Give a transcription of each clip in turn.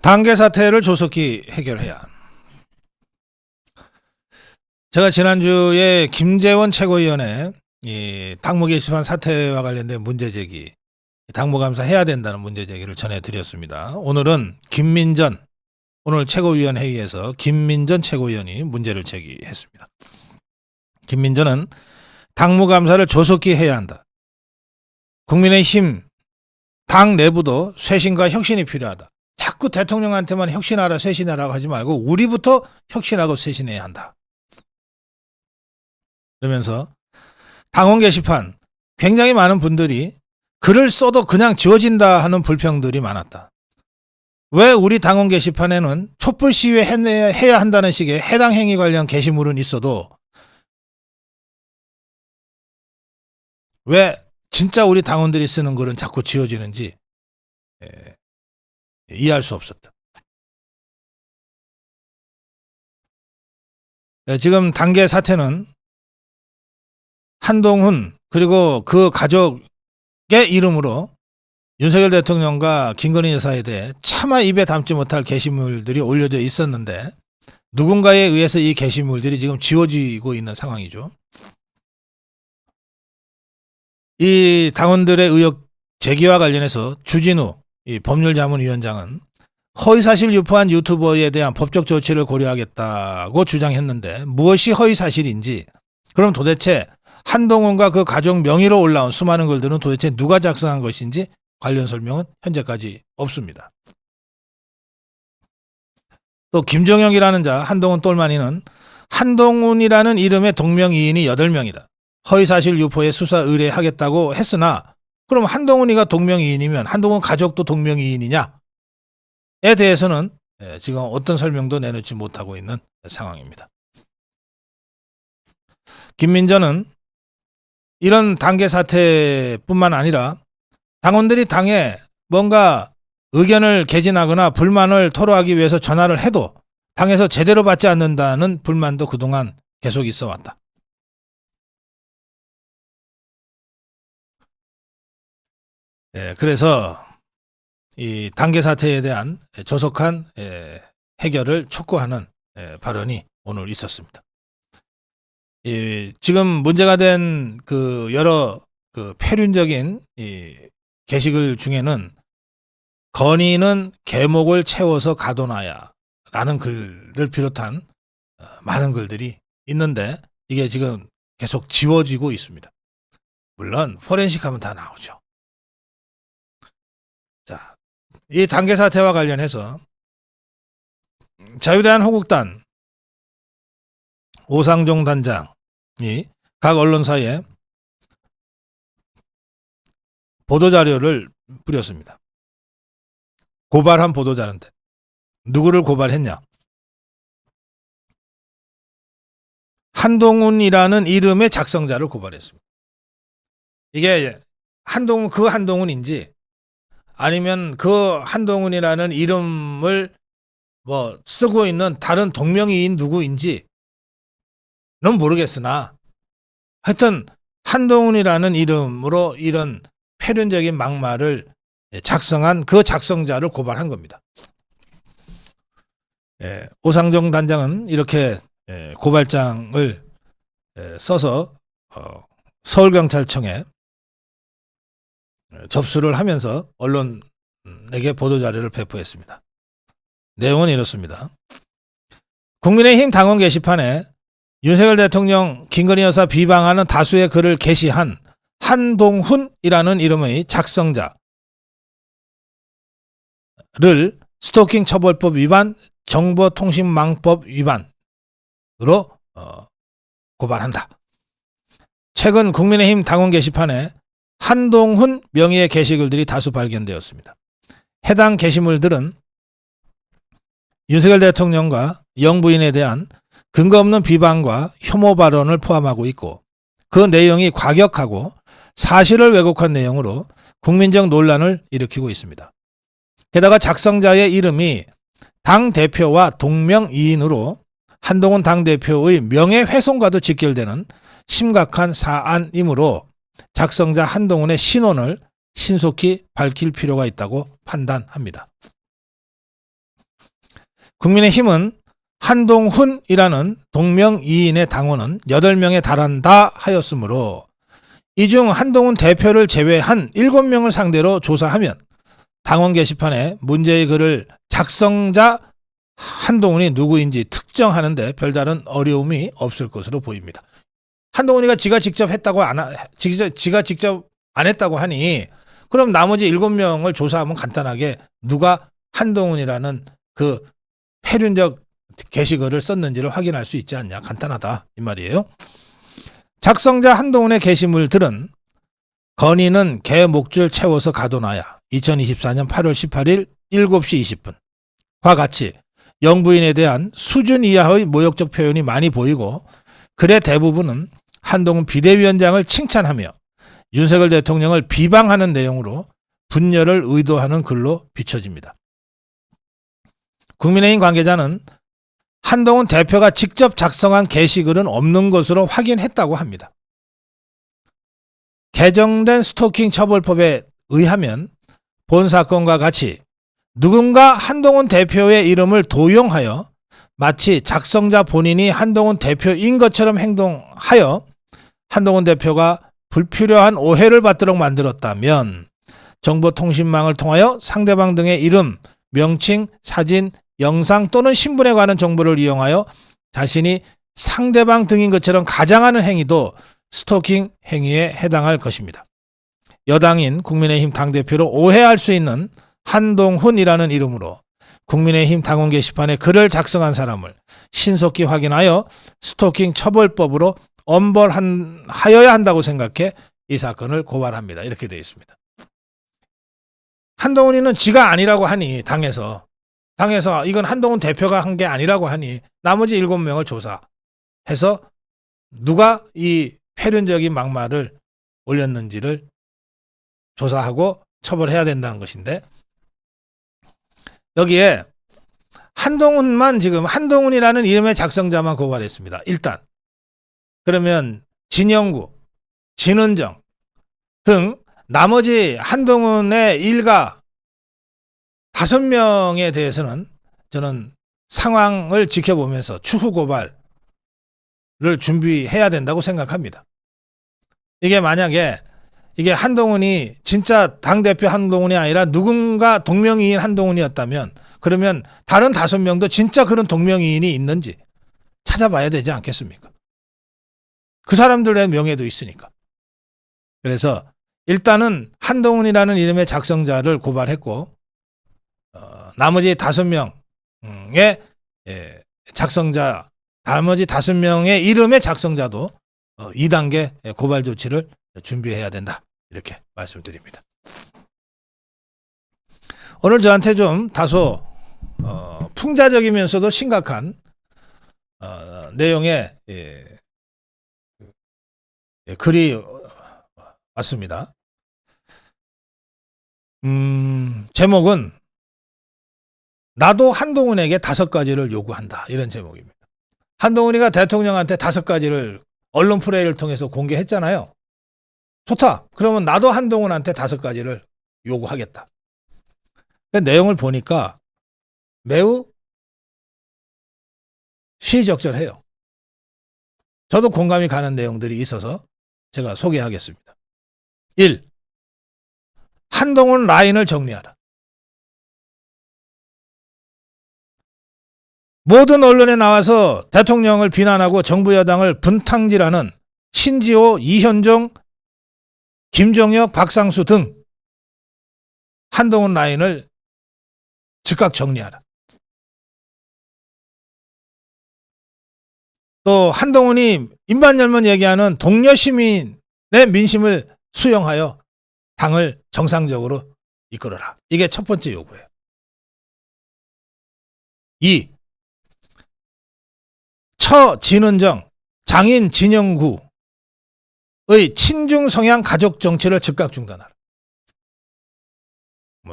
당계 사태를 조속히 해결해야. 제가 지난주에 김재원 최고위원의 이 당무 게시판 사태와 관련된 문제제기, 당무감사 해야 된다는 문제제기를 전해드렸습니다. 오늘은 김민전, 오늘 최고위원 회의에서 김민전 최고위원이 문제를 제기했습니다. 김민전은 당무감사를 조속히 해야 한다. 국민의힘 당 내부도 쇄신과 혁신이 필요하다. 자꾸 대통령한테만 혁신하라 쇄신하라고 하지 말고 우리부터 혁신하고 쇄신해야 한다. 그러면서 당원 게시판 굉장히 많은 분들이 글을 써도 그냥 지워진다 하는 불평들이 많았다. 왜 우리 당원 게시판에는 촛불 시위에 해야 한다는 식의 해당 행위 관련 게시물은 있어도 왜 진짜 우리 당원들이 쓰는 글은 자꾸 지워지는지 이해할 수 없었다. 지금 당계 사태는 한동훈 그리고 그 가족의 이름으로 윤석열 대통령과 김건희 여사에 대해 차마 입에 담지 못할 게시물들이 올려져 있었는데 누군가에 의해서 이 게시물들이 지금 지워지고 있는 상황이죠. 이 당원들의 의혹 제기와 관련해서 주진우 이 법률자문위원장은 허위사실 유포한 유튜버에 대한 법적 조치를 고려하겠다고 주장했는데 무엇이 허위사실인지, 그럼 도대체 한동훈과 그 가족 명의로 올라온 수많은 글들은 도대체 누가 작성한 것인지 관련 설명은 현재까지 없습니다. 또 김정영이라는 자, 한동훈 똘마니는 한동훈이라는 이름의 동명이인이 8명이다. 허위사실 유포에 수사 의뢰하겠다고 했으나 그럼 한동훈이가 동명이인이면 한동훈 가족도 동명이인이냐에 대해서는 지금 어떤 설명도 내놓지 못하고 있는 상황입니다. 김민전은 이런 당계 사태뿐만 아니라 당원들이 당에 뭔가 의견을 개진하거나 불만을 토로하기 위해서 전화를 해도 당에서 제대로 받지 않는다는 불만도 그동안 계속 있어 왔다. 그래서 이 당계 사태에 대한 조속한 해결을 촉구하는 발언이 오늘 있었습니다. 지금 문제가 된 그 여러 그 패륜적인 게시글 중에는 건의는 계목을 채워서 가둬놔야 라는 글을 비롯한 많은 글들이 있는데 이게 지금 계속 지워지고 있습니다. 물론 포렌식 하면 다 나오죠. 자, 이 당계 사태와 관련해서 자유대한호국단 오상종 단장이 각 언론사에 보도자료를 뿌렸습니다. 고발한 보도자료인데 누구를 고발했냐? 한동훈이라는 이름의 작성자를 고발했습니다. 이게 한동훈, 그 한동훈인지 아니면 그 한동훈이라는 이름을 뭐 쓰고 있는 다른 동명이인 누구인지는 모르겠으나 하여튼 한동훈이라는 이름으로 이런 패륜적인 막말을 작성한 그 작성자를 고발한 겁니다. 오상종 단장은 이렇게 고발장을 써서 서울경찰청에 접수를 하면서 언론에게 보도자료를 배포했습니다. 내용은 이렇습니다. 국민의힘 당원 게시판에 윤석열 대통령, 김건희 여사 비방하는 다수의 글을 게시한 한동훈이라는 이름의 작성자를 스토킹 처벌법 위반, 정보통신망법 위반으로 고발한다. 최근 국민의힘 당원 게시판에 한동훈 명의의 게시글들이 다수 발견되었습니다. 해당 게시물들은 윤석열 대통령과 영부인에 대한 근거 없는 비방과 혐오 발언을 포함하고 있고 그 내용이 과격하고 사실을 왜곡한 내용으로 국민적 논란을 일으키고 있습니다. 게다가 작성자의 이름이 당대표와 동명이인으로 한동훈 당대표의 명예훼손과도 직결되는 심각한 사안이므로 작성자 한동훈의 신원을 신속히 밝힐 필요가 있다고 판단합니다. 국민의힘은 한동훈이라는 동명이인의 당원은 8명에 달한다 하였으므로 이 중 한동훈 대표를 제외한 7명을 상대로 조사하면 당원 게시판에 문제의 글을 작성자 한동훈이 누구인지 특정하는데 별다른 어려움이 없을 것으로 보입니다. 한동훈이가 지가 직접 안 했다고 하니 그럼 나머지 7명을 조사하면 간단하게 누가 한동훈이라는 그 패륜적 게시글을 썼는지를 확인할 수 있지 않냐. 간단하다 이 말이에요. 작성자 한동훈의 게시물들은 건의는 개 목줄 채워서 가둬놔야 2024년 8월 18일 7시 20분과 같이 영부인에 대한 수준 이하의 모욕적 표현이 많이 보이고 글의 대부분은 한동훈 비대위원장을 칭찬하며 윤석열 대통령을 비방하는 내용으로 분열을 의도하는 글로 비춰집니다. 국민의힘 관계자는 한동훈 대표가 직접 작성한 게시글은 없는 것으로 확인했다고 합니다. 개정된 스토킹 처벌법에 의하면 본 사건과 같이 누군가 한동훈 대표의 이름을 도용하여 마치 작성자 본인이 한동훈 대표인 것처럼 행동하여 한동훈 대표가 불필요한 오해를 받도록 만들었다면 정보통신망을 통하여 상대방 등의 이름, 명칭, 사진, 영상 또는 신분에 관한 정보를 이용하여 자신이 상대방 등인 것처럼 가장하는 행위도 스토킹 행위에 해당할 것입니다. 여당인 국민의힘 당대표로 오해할 수 있는 한동훈이라는 이름으로 국민의힘 당원 게시판에 글을 작성한 사람을 신속히 확인하여 스토킹 처벌법으로 엄벌하여야 한다고 생각해 이 사건을 고발합니다. 이렇게 되어 있습니다. 한동훈이는 지가 아니라고 하니 당에서 이건 한동훈 대표가 한 게 아니라고 하니 나머지 7명을 조사해서 누가 이 패륜적인 막말을 올렸는지를 조사하고 처벌해야 된다는 것인데 여기에 한동훈만 지금 한동훈이라는 이름의 작성자만 고발했습니다. 일단 그러면 진영구, 진은정 등 나머지 한동훈의 일가 5명에 대해서는 저는 상황을 지켜보면서 추후 고발을 준비해야 된다고 생각합니다. 이게 만약에 이게 한동훈이 진짜 당대표 한동훈이 아니라 누군가 동명이인 한동훈이었다면 그러면 다른 5명도 진짜 그런 동명이인이 있는지 찾아봐야 되지 않겠습니까? 그 사람들의 명예도 있으니까. 그래서 일단은 한동훈이라는 이름의 작성자를 고발했고 나머지 5명의 작성자, 나머지 5명의 이름의 작성자도 2단계 고발 조치를 준비해야 된다. 이렇게 말씀드립니다. 오늘 저한테 좀 다소 풍자적이면서도 심각한 내용의 글이 왔습니다. 제목은 나도 한동훈에게 5가지를 요구한다. 이런 제목입니다. 한동훈이가 대통령한테 5가지를 언론 플레이를 통해서 공개했잖아요. 좋다. 그러면 나도 한동훈한테 5가지를 요구하겠다. 내용을 보니까 매우 시의적절해요. 저도 공감이 가는 내용들이 있어서 제가 소개하겠습니다. 1. 한동훈 라인을 정리하라. 모든 언론에 나와서 대통령을 비난하고 정부 여당을 분탕질하는 신지호, 이현종, 김종혁, 박상수 등 한동훈 라인을 즉각 정리하라. 또 한동훈이 입만 열면 얘기하는 동료 시민의 민심을 수용하여 당을 정상적으로 이끌어라. 이게 첫 번째 요구예요. 2. 처 진은정, 장인 진영구의 친중 성향 가족 정치를 즉각 중단하라.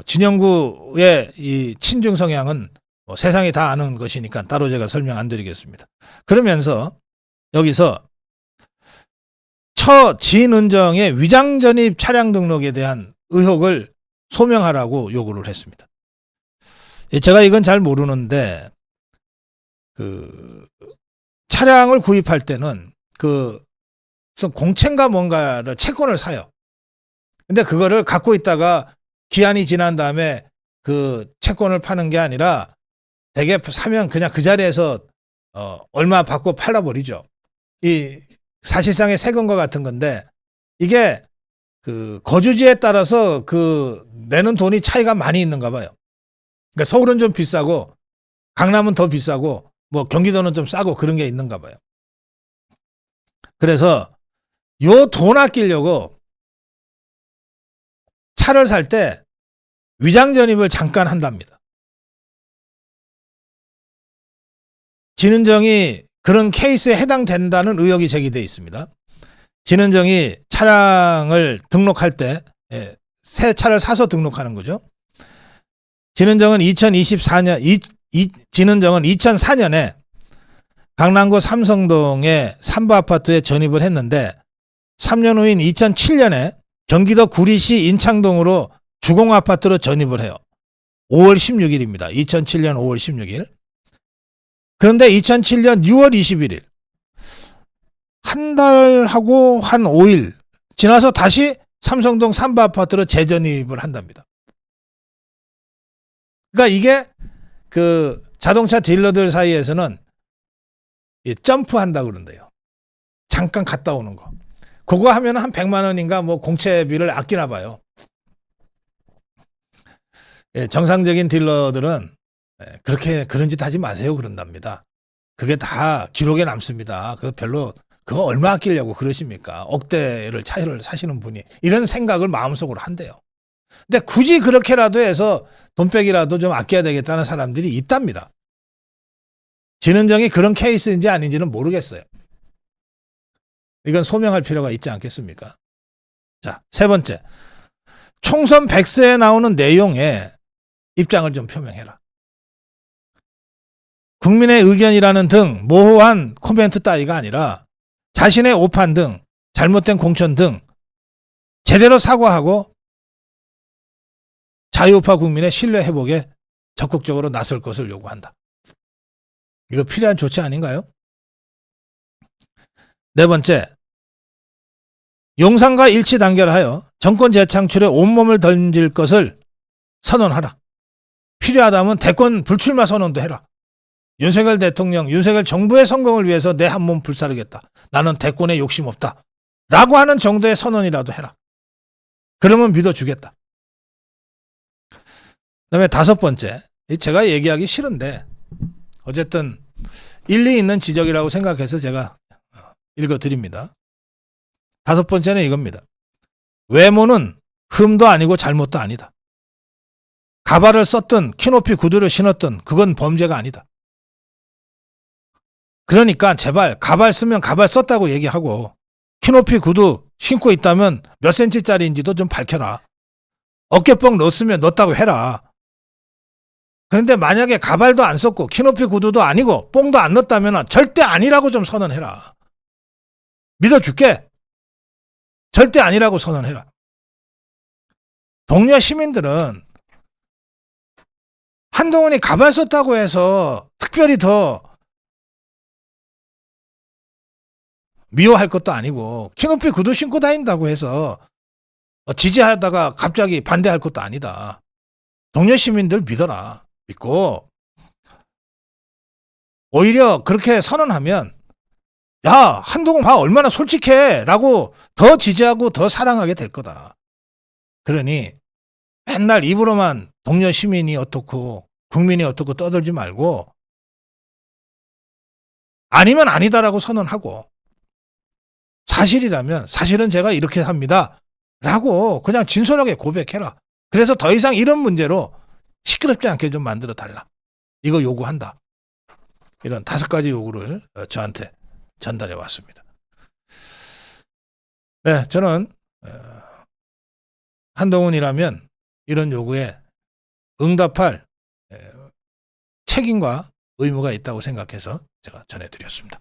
진영구의 이 친중 성향은 세상이 다 아는 것이니까 따로 제가 설명 안 드리겠습니다. 그러면서 여기서 처 진은정의 위장 전입 차량 등록에 대한 의혹을 소명하라고 요구를 했습니다. 제가 이건 잘 모르는데 그 차량을 구입할 때는 그 무슨 공채인가 뭔가를 채권을 사요. 근데 그거를 갖고 있다가 기한이 지난 다음에 그 채권을 파는 게 아니라 대개 사면 그냥 그 자리에서 얼마 받고 팔아버리죠. 이 사실상의 세금과 같은 건데 이게 그 거주지에 따라서 그 내는 돈이 차이가 많이 있는가 봐요. 그러니까 서울은 좀 비싸고 강남은 더 비싸고 뭐 경기도는 좀 싸고 그런 게 있는가 봐요. 그래서 요 돈 아끼려고 차를 살 때 위장 전입을 잠깐 한답니다. 진흥정이 그런 케이스에 해당된다는 의혹이 제기되어 있습니다. 진흥정이 차량을 등록할 때 새 차를 사서 등록하는 거죠. 진흥정은 2004년에 강남구 삼성동의 삼부 아파트에 전입을 했는데 3년 후인 2007년에 경기도 구리시 인창동으로 주공 아파트로 전입을 해요. 5월 16일입니다. 2007년 5월 16일. 그런데 2007년 6월 21일 한 달하고 한 5일 지나서 다시 삼성동 삼부 아파트로 재전입을 한답니다. 그러니까 이게 그 자동차 딜러들 사이에서는 점프한다고 그런대요. 잠깐 갔다 오는 거. 그거 하면 한 100만 원인가 뭐 공채비를 아끼나 봐요. 정상적인 딜러들은 그렇게 그런 짓 하지 마세요 그런답니다. 그게 다 기록에 남습니다. 그거 얼마 아끼려고 그러십니까? 억대를 차를 사시는 분이 이런 생각을 마음속으로 한대요. 근데 굳이 그렇게라도 해서 돈백이라도 좀 아껴야 되겠다는 사람들이 있답니다. 진흥정이 그런 케이스인지 아닌지는 모르겠어요. 이건 소명할 필요가 있지 않겠습니까? 자, 세 번째. 총선 백서에 나오는 내용에 입장을 좀 표명해라. 국민의 의견이라는 등 모호한 코멘트 따위가 아니라 자신의 오판 등 잘못된 공천 등 제대로 사과하고 자유우파 국민의 신뢰 회복에 적극적으로 나설 것을 요구한다. 이거 필요한 조치 아닌가요? 네 번째, 용산과 일치 단결하여 정권 재창출에 온몸을 던질 것을 선언하라. 필요하다면 대권 불출마 선언도 해라. 윤석열 대통령, 윤석열 정부의 성공을 위해서 내 한 몸 불사르겠다. 나는 대권에 욕심 없다. 라고 하는 정도의 선언이라도 해라. 그러면 믿어주겠다. 그다음에 다섯 번째, 제가 얘기하기 싫은데 어쨌든 일리 있는 지적이라고 생각해서 제가 읽어드립니다. 다섯 번째는 이겁니다. 외모는 흠도 아니고 잘못도 아니다. 가발을 썼든 키높이 구두를 신었든 그건 범죄가 아니다. 그러니까 제발 가발 쓰면 가발 썼다고 얘기하고 키높이 구두 신고 있다면 몇 센치짜리인지도 좀 밝혀라. 어깨뽕 넣었으면 넣었다고 해라. 그런데 만약에 가발도 안 썼고 키높이 구두도 아니고 뽕도 안 넣었다면 절대 아니라고 좀 선언해라. 믿어줄게. 절대 아니라고 선언해라. 동료 시민들은 한동훈이 가발 썼다고 해서 특별히 더 미워할 것도 아니고 키높이 구두 신고 다닌다고 해서 지지하다가 갑자기 반대할 것도 아니다. 동료 시민들 믿어라. 믿고 오히려 그렇게 선언하면 야, 한동훈 봐 얼마나 솔직해 라고 더 지지하고 더 사랑하게 될 거다. 그러니 맨날 입으로만 동료 시민이 어떻고 국민이 어떻고 떠들지 말고 아니면 아니다라고 선언하고 사실이라면 사실은 제가 이렇게 합니다 라고 그냥 진솔하게 고백해라. 그래서 더 이상 이런 문제로 시끄럽지 않게 좀 만들어 달라. 이거 요구한다. 이런 5가지 요구를 저한테 전달해 왔습니다. 네, 저는 한동훈이라면 이런 요구에 응답할 책임과 의무가 있다고 생각해서 제가 전해드렸습니다.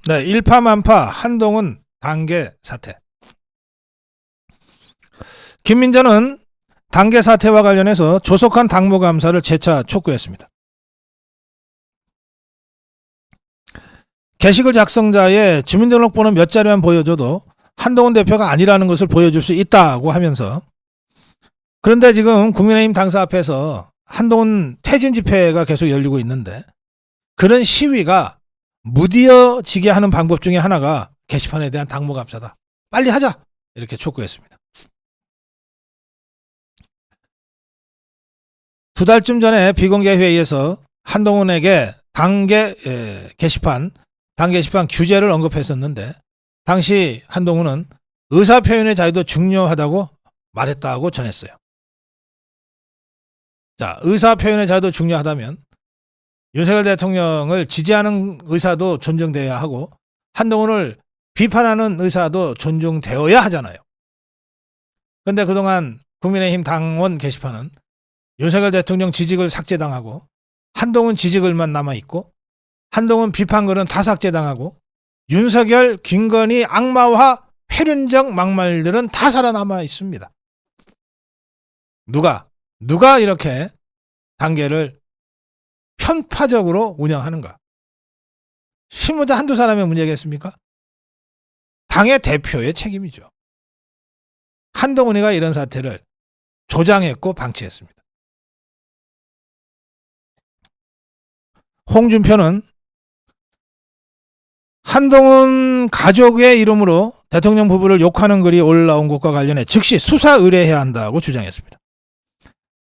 네, 일파만파 한동훈 단계 사태. 김민전은 당계 사태와 관련해서 조속한 당무감사를 재차 촉구했습니다. 게시글 작성자의 주민등록번호 몇 자리만 보여줘도 한동훈 대표가 아니라는 것을 보여줄 수 있다고 하면서, 그런데 지금 국민의힘 당사 앞에서 한동훈 퇴진 집회가 계속 열리고 있는데 그런 시위가 무디어지게 하는 방법 중에 하나가 게시판에 대한 당무감사다. 빨리 하자. 이렇게 촉구했습니다. 2달쯤 전에 비공개 회의에서 한동훈에게 당 게시판 규제를 언급했었는데 당시 한동훈은 의사표현의 자유도 중요하다고 말했다고 전했어요. 자, 의사표현의 자유도 중요하다면 윤석열 대통령을 지지하는 의사도 존중되어야 하고 한동훈을 비판하는 의사도 존중되어야 하잖아요. 그런데 그동안 국민의힘 당원 게시판은 윤석열 대통령 지지글 삭제당하고 한동훈 지지글만 남아있고 한동훈 비판글은 다 삭제당하고 윤석열, 김건희 악마화 패륜적 막말들은 다 살아남아 있습니다. 누가 이렇게 단계를 편파적으로 운영하는가? 신문자 한두 사람의 문제겠습니까? 당의 대표의 책임이죠. 한동훈이가 이런 사태를 조장했고 방치했습니다. 홍준표는 한동훈 가족의 이름으로 대통령 부부를 욕하는 글이 올라온 것과 관련해 즉시 수사 의뢰해야 한다고 주장했습니다.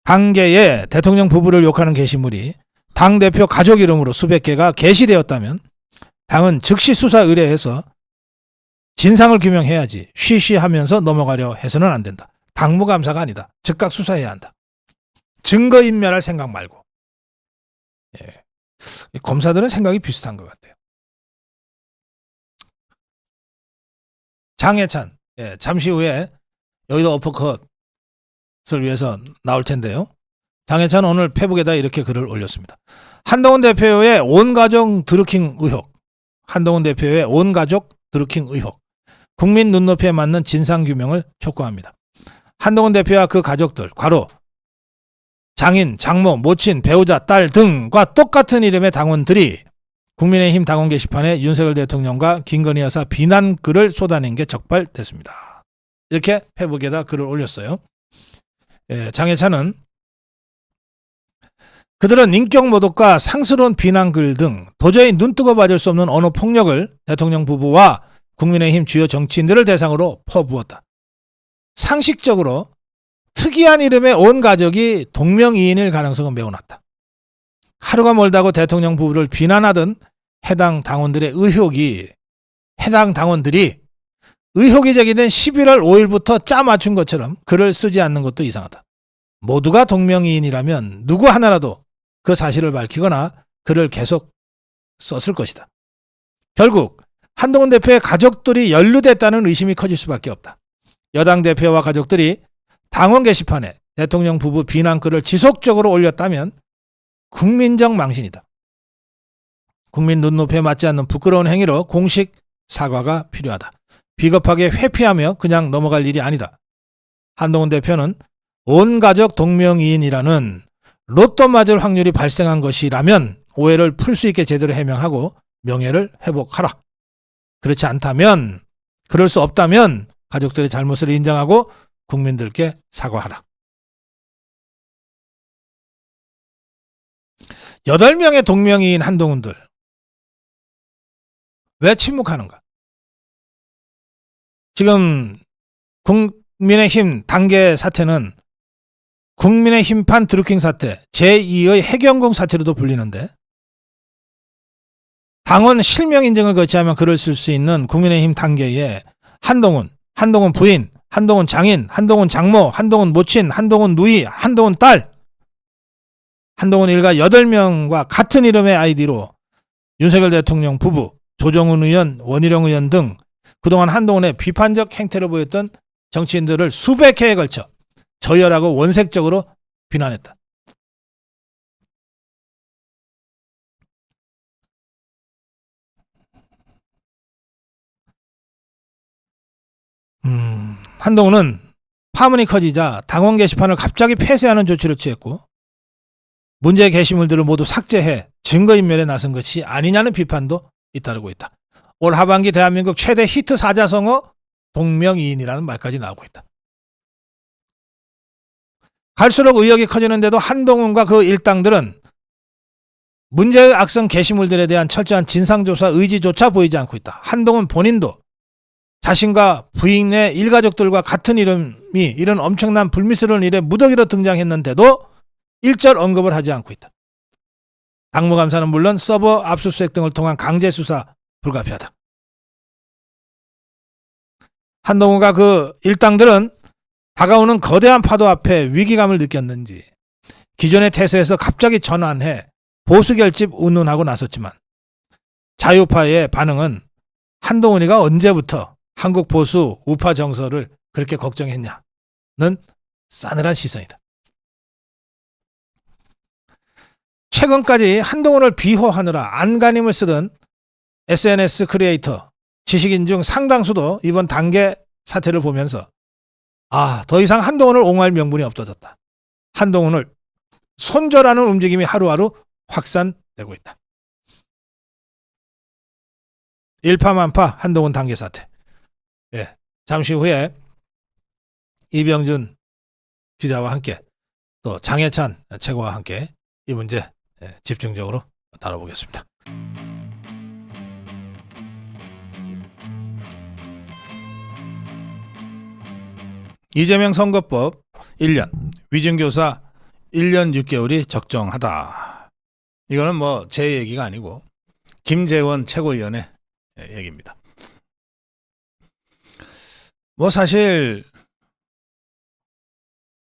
당계에 대통령 부부를 욕하는 게시물이 당대표 가족 이름으로 수백 개가 게시되었다면 당은 즉시 수사 의뢰해서 진상을 규명해야지 쉬쉬하면서 넘어가려 해서는 안 된다. 당무감사가 아니다. 즉각 수사해야 한다. 증거인멸할 생각 말고. 예. 검사들은 생각이 비슷한 것 같아요. 장해찬, 잠시 후에 여의도 어퍼컷을 위해서 나올 텐데요. 장해찬은 오늘 페북에다 이렇게 글을 올렸습니다. 한동훈 대표의 온 가족 드루킹 의혹. 국민 눈높이에 맞는 진상규명을 촉구합니다. 한동훈 대표와 그 가족들, 괄호 장인, 장모, 모친, 배우자, 딸 등과 똑같은 이름의 당원들이 국민의힘 당원 게시판에 윤석열 대통령과 김건희 여사 비난 글을 쏟아낸 게 적발됐습니다. 이렇게 페북에다 글을 올렸어요. 장해찬은 그들은 인격 모독과 상스러운 비난글 등 도저히 눈뜨고 봐줄 수 없는 언어 폭력을 대통령 부부와 국민의힘 주요 정치인들을 대상으로 퍼부었다. 상식적으로 특이한 이름의 온 가족이 동명이인일 가능성은 매우 낮다. 하루가 멀다고 대통령 부부를 비난하던 해당 당원들이 의혹이 제기된 11월 5일부터 짜 맞춘 것처럼 글을 쓰지 않는 것도 이상하다. 모두가 동명이인이라면 누구 하나라도 그 사실을 밝히거나 글을 계속 썼을 것이다. 결국 한동훈 대표의 가족들이 연루됐다는 의심이 커질 수밖에 없다. 여당 대표와 가족들이 당원 게시판에 대통령 부부 비난글을 지속적으로 올렸다면 국민적 망신이다. 국민 눈높이에 맞지 않는 부끄러운 행위로 공식 사과가 필요하다. 비겁하게 회피하며 그냥 넘어갈 일이 아니다. 한동훈 대표는 온 가족 동명이인이라는 로또 맞을 확률이 발생한 것이라면 오해를 풀 수 있게 제대로 해명하고 명예를 회복하라. 그렇지 않다면, 그럴 수 없다면 가족들의 잘못을 인정하고 국민들께 사과하라. 8명의 동명이인 한동훈들 왜 침묵하는가? 지금 국민의힘 당계 사태는 국민의힘판 드루킹 사태, 제2의 해경공 사태로도 불리는데 당원 실명 인증을 거치하면 글을 쓸 수 있는 국민의힘 당계에 한동훈 부인, 한동훈 장인, 한동훈 장모, 한동훈 모친, 한동훈 누이, 한동훈 딸, 한동훈 일가 8명과 같은 이름의 아이디로 윤석열 대통령 부부, 조정훈 의원, 원희룡 의원 등 그동안 한동훈의 비판적 행태를 보였던 정치인들을 수백 회에 걸쳐 저열하고 원색적으로 비난했다. 한동훈은 파문이 커지자 당원 게시판을 갑자기 폐쇄하는 조치를 취했고 문제 게시물들을 모두 삭제해 증거인멸에 나선 것이 아니냐는 비판도 잇따르고 있다. 올 하반기 대한민국 최대 히트 사자성어 동명이인이라는 말까지 나오고 있다. 갈수록 의혹이 커지는데도 한동훈과 그 일당들은 문제의 악성 게시물들에 대한 철저한 진상조사 의지조차 보이지 않고 있다. 한동훈 본인도 자신과 부인의 일가족들과 같은 이름이 이런 엄청난 불미스러운 일에 무더기로 등장했는데도 일절 언급을 하지 않고 있다. 당무감사는 물론 서버 압수수색 등을 통한 강제수사 불가피하다. 한동훈과 그 일당들은 다가오는 거대한 파도 앞에 위기감을 느꼈는지 기존의 태세에서 갑자기 전환해 보수 결집 운운하고 나섰지만 자유파의 반응은 한동훈이가 언제부터 한국 보수 우파 정서를 그렇게 걱정했냐는 싸늘한 시선이다. 최근까지 한동훈을 비호하느라 안간힘을 쓰던 SNS 크리에이터, 지식인 중 상당수도 이번 단계 사태를 보면서 더 이상 한동훈을 옹호할 명분이 없어졌다. 한동훈을 손절하는 움직임이 하루하루 확산되고 있다. 일파만파 한동훈 단계 사태. 잠시 후에 이병준 기자와 함께 또 장해찬 최고와 함께 이 문제 집중적으로 다뤄보겠습니다. 이재명 선거법 1년, 위증교사 1년 6개월이 적정하다. 이거는 뭐 제 얘기가 아니고 김재원 최고위원의 얘기입니다. 뭐 사실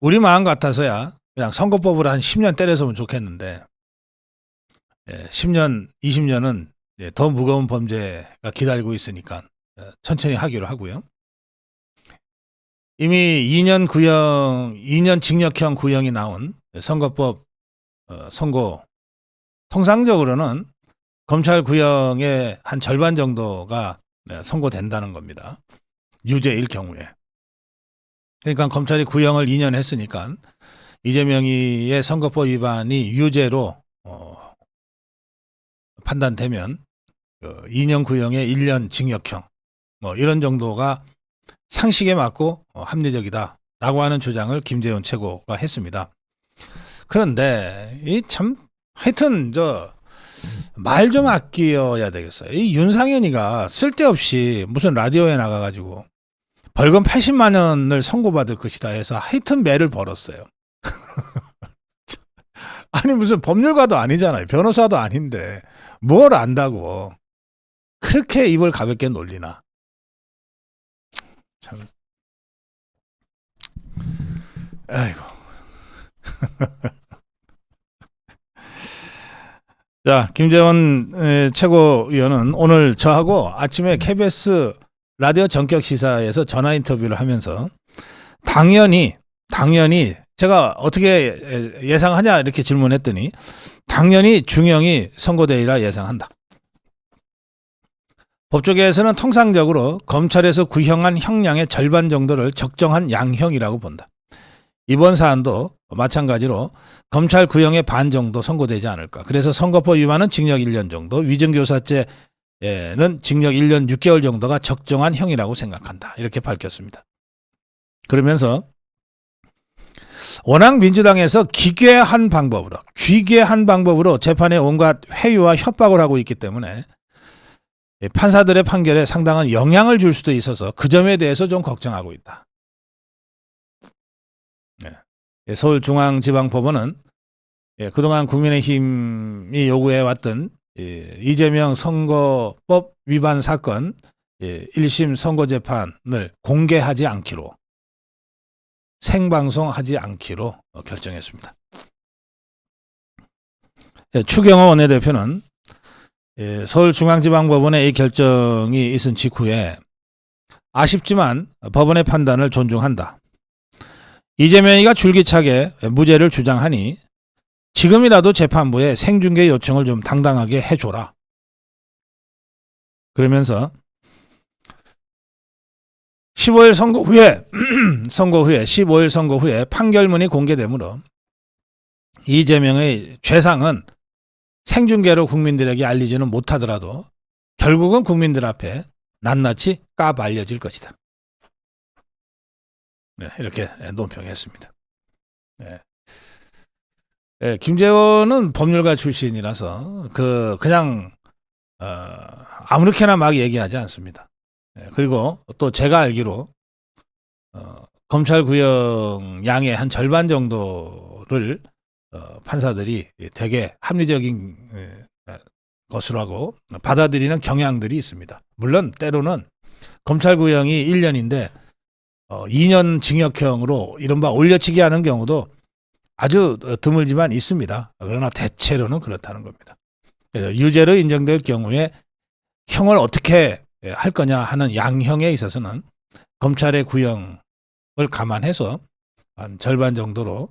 우리 마음 같아서야 그냥 선거법으로 한 10년 때려서면 좋겠는데 10년, 20년은 더 무거운 범죄가 기다리고 있으니까 천천히 하기로 하고요. 이미 2년 징역형 구형이 나온 선거법 선고, 통상적으로는 검찰 구형의 한 절반 정도가 선고된다는 겁니다. 유죄일 경우에. 그러니까 검찰이 구형을 2년 했으니까 이재명이의 선거법 위반이 유죄로 판단되면 2년 구형에 1년 징역형 뭐 이런 정도가 상식에 맞고 합리적이다라고 하는 주장을 김재원 최고가 했습니다. 그런데 이 참 하여튼 말 좀 아껴야 되겠어요. 이 윤상현이가 쓸데없이 무슨 라디오에 나가가지고 벌금 80만 원을 선고받을 것이다 해서 하여튼 매를 벌었어요. 아니 무슨 법률가도 아니잖아요. 변호사도 아닌데 뭘 안다고 그렇게 입을 가볍게 놀리나. 참. 아이고. 자, 김재원 최고위원은 오늘 저하고 아침에 KBS 라디오 전격 시사에서 전화 인터뷰를 하면서 당연히 제가 어떻게 예상하냐 이렇게 질문했더니 당연히 중형이 선고되리라 예상한다. 법조계에서는 통상적으로 검찰에서 구형한 형량의 절반 정도를 적정한 양형이라고 본다. 이번 사안도 마찬가지로 검찰 구형의 반 정도 선고되지 않을까. 그래서 선거법 위반은 징역 1년 정도, 위증교사죄는 징역 1년 6개월 정도가 적정한 형이라고 생각한다. 이렇게 밝혔습니다. 그러면서 워낙 민주당에서 기괴한 방법으로 재판에 온갖 회유와 협박을 하고 있기 때문에 판사들의 판결에 상당한 영향을 줄 수도 있어서 그 점에 대해서 좀 걱정하고 있다. 서울중앙지방법원은 그동안 국민의힘이 요구해왔던 이재명 선거법 위반 사건 1심 선고재판을 공개하지 않기로, 생방송하지 않기로 결정했습니다. 추경호 원내대표는 서울중앙지방법원의 이 결정이 있은 직후에 아쉽지만 법원의 판단을 존중한다. 이재명이가 줄기차게 무죄를 주장하니 지금이라도 재판부에 생중계 요청을 좀 당당하게 해줘라. 그러면서 15일 선고 후에 15일 선고 후에 판결문이 공개되므로 이재명의 죄상은 생중계로 국민들에게 알리지는 못하더라도 결국은 국민들 앞에 낱낱이 까발려질 것이다. 네, 이렇게 논평했습니다. 네. 네, 김재원은 법률가 출신이라서 그냥 아무렇게나 막 얘기하지 않습니다. 네, 그리고 또 제가 알기로 검찰 구형 양의 한 절반 정도를 판사들이 되게 합리적인 것으로 하고 받아들이는 경향들이 있습니다. 물론 때로는 검찰 구형이 1년인데 2년 징역형으로 이른바 올려치기 하는 경우도 아주 드물지만 있습니다. 그러나 대체로는 그렇다는 겁니다. 그래서 유죄로 인정될 경우에 형을 어떻게 할 거냐 하는 양형에 있어서는 검찰의 구형을 감안해서 한 절반 정도로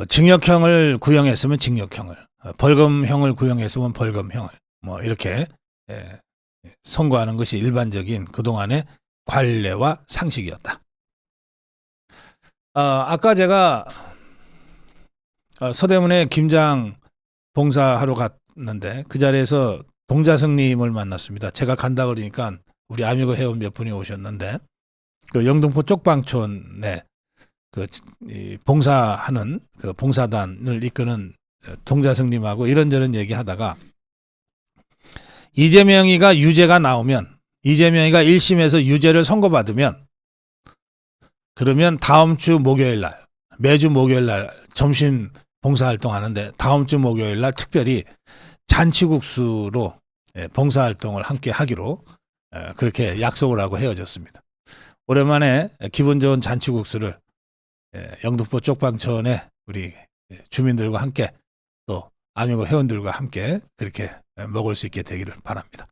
징역형을 구형했으면 징역형을, 벌금형을 구형했으면 벌금형을 뭐 이렇게 선고하는 것이 일반적인 그동안의 관례와 상식이었다. 아까 제가 서대문에 김장 봉사하러 갔는데 그 자리에서 동자승님을 만났습니다. 제가 간다 그러니까 우리 아미고 회원 몇 분이 오셨는데 그 영등포 쪽방촌에 봉사하는 그 봉사단을 이끄는 동자승님하고 이런저런 얘기하다가 이재명이가 유죄가 나오면, 이재명이가 1심에서 유죄를 선고받으면 그러면 다음 주 목요일 날, 매주 목요일 날 점심 봉사활동 하는데 다음 주 목요일 날 특별히 잔치국수로 봉사활동을 함께 하기로 그렇게 약속을 하고 헤어졌습니다. 오랜만에 기분 좋은 잔치국수를 영등포 쪽방촌에 우리 주민들과 함께 또 아미고 회원들과 함께 그렇게 먹을 수 있게 되기를 바랍니다.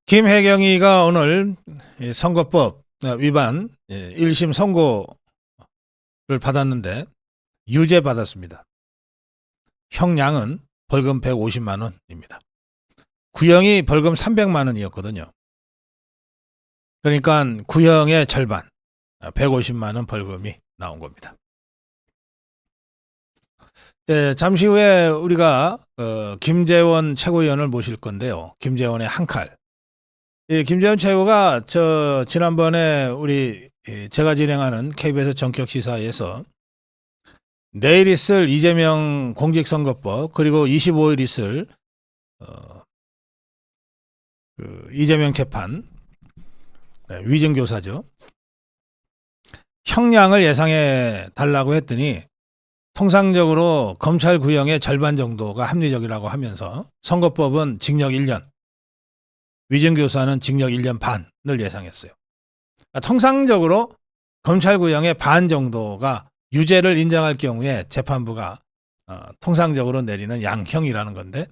김혜경이가 오늘 선거법 위반 1심 선고를 받았는데 유죄 받았습니다. 형량은 벌금 150만 원입니다. 구형이 벌금 300만 원이었거든요. 그러니까 구형의 절반 150만 원 벌금이 나온 겁니다. 잠시 후에 우리가 김재원 최고위원을 모실 건데요. 김재원의 한 칼. 김재원 최고가 지난번에 제가 진행하는 KBS 전격 시사에서 내일 있을 이재명 공직선거법 그리고 25일 있을 이재명 재판 위증교사죠. 형량을 예상해 달라고 했더니 통상적으로 검찰 구형의 절반 정도가 합리적이라고 하면서 선거법은 징역 1년, 위증교사는 징역 1년 반을 예상했어요. 그러니까 통상적으로 검찰 구형의 반 정도가 유죄를 인정할 경우에 재판부가 통상적으로 내리는 양형이라는 건데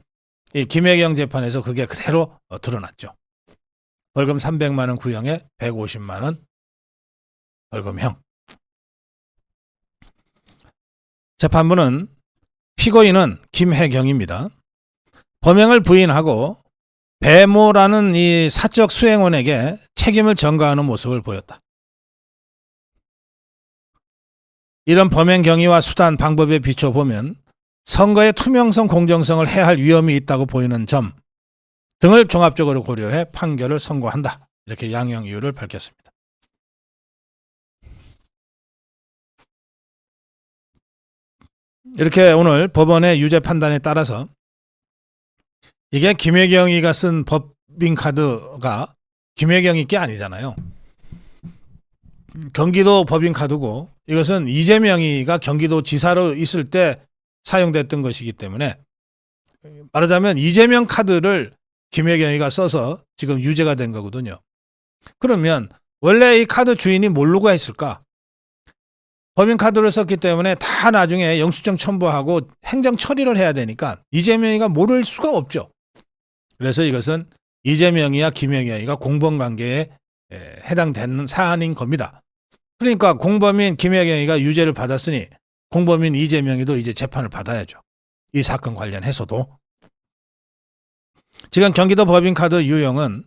이 김혜경 재판에서 그게 그대로 드러났죠. 벌금 300만 원 구형에 150만 원 벌금형. 재판부는 피고인은 김혜경입니다. 범행을 부인하고 배모라는 이 사적 수행원에게 책임을 전가하는 모습을 보였다. 이런 범행 경위와 수단, 방법에 비춰보면 선거의 투명성, 공정성을 해할 위험이 있다고 보이는 점 등을 종합적으로 고려해 판결을 선고한다. 이렇게 양형 이유를 밝혔습니다. 이렇게 오늘 법원의 유죄 판단에 따라서 이게 김혜경이가 쓴 법인카드가 김혜경이 게 아니잖아요. 경기도 법인카드고 이것은 이재명이가 경기도 지사로 있을 때 사용됐던 것이기 때문에 말하자면 이재명 카드를 김혜경이가 써서 지금 유죄가 된 거거든요. 그러면 원래 이 카드 주인이 모르고 했을까? 법인카드를 썼기 때문에 다 나중에 영수증 첨부하고 행정 처리를 해야 되니까 이재명이가 모를 수가 없죠. 그래서 이것은 이재명이와 김혜경이가 공범관계에 해당되는 사안인 겁니다. 그러니까 공범인 김혜경이가 유죄를 받았으니 공범인 이재명이도 이제 재판을 받아야죠. 이 사건 관련해서도. 지금 경기도 법인카드 유형은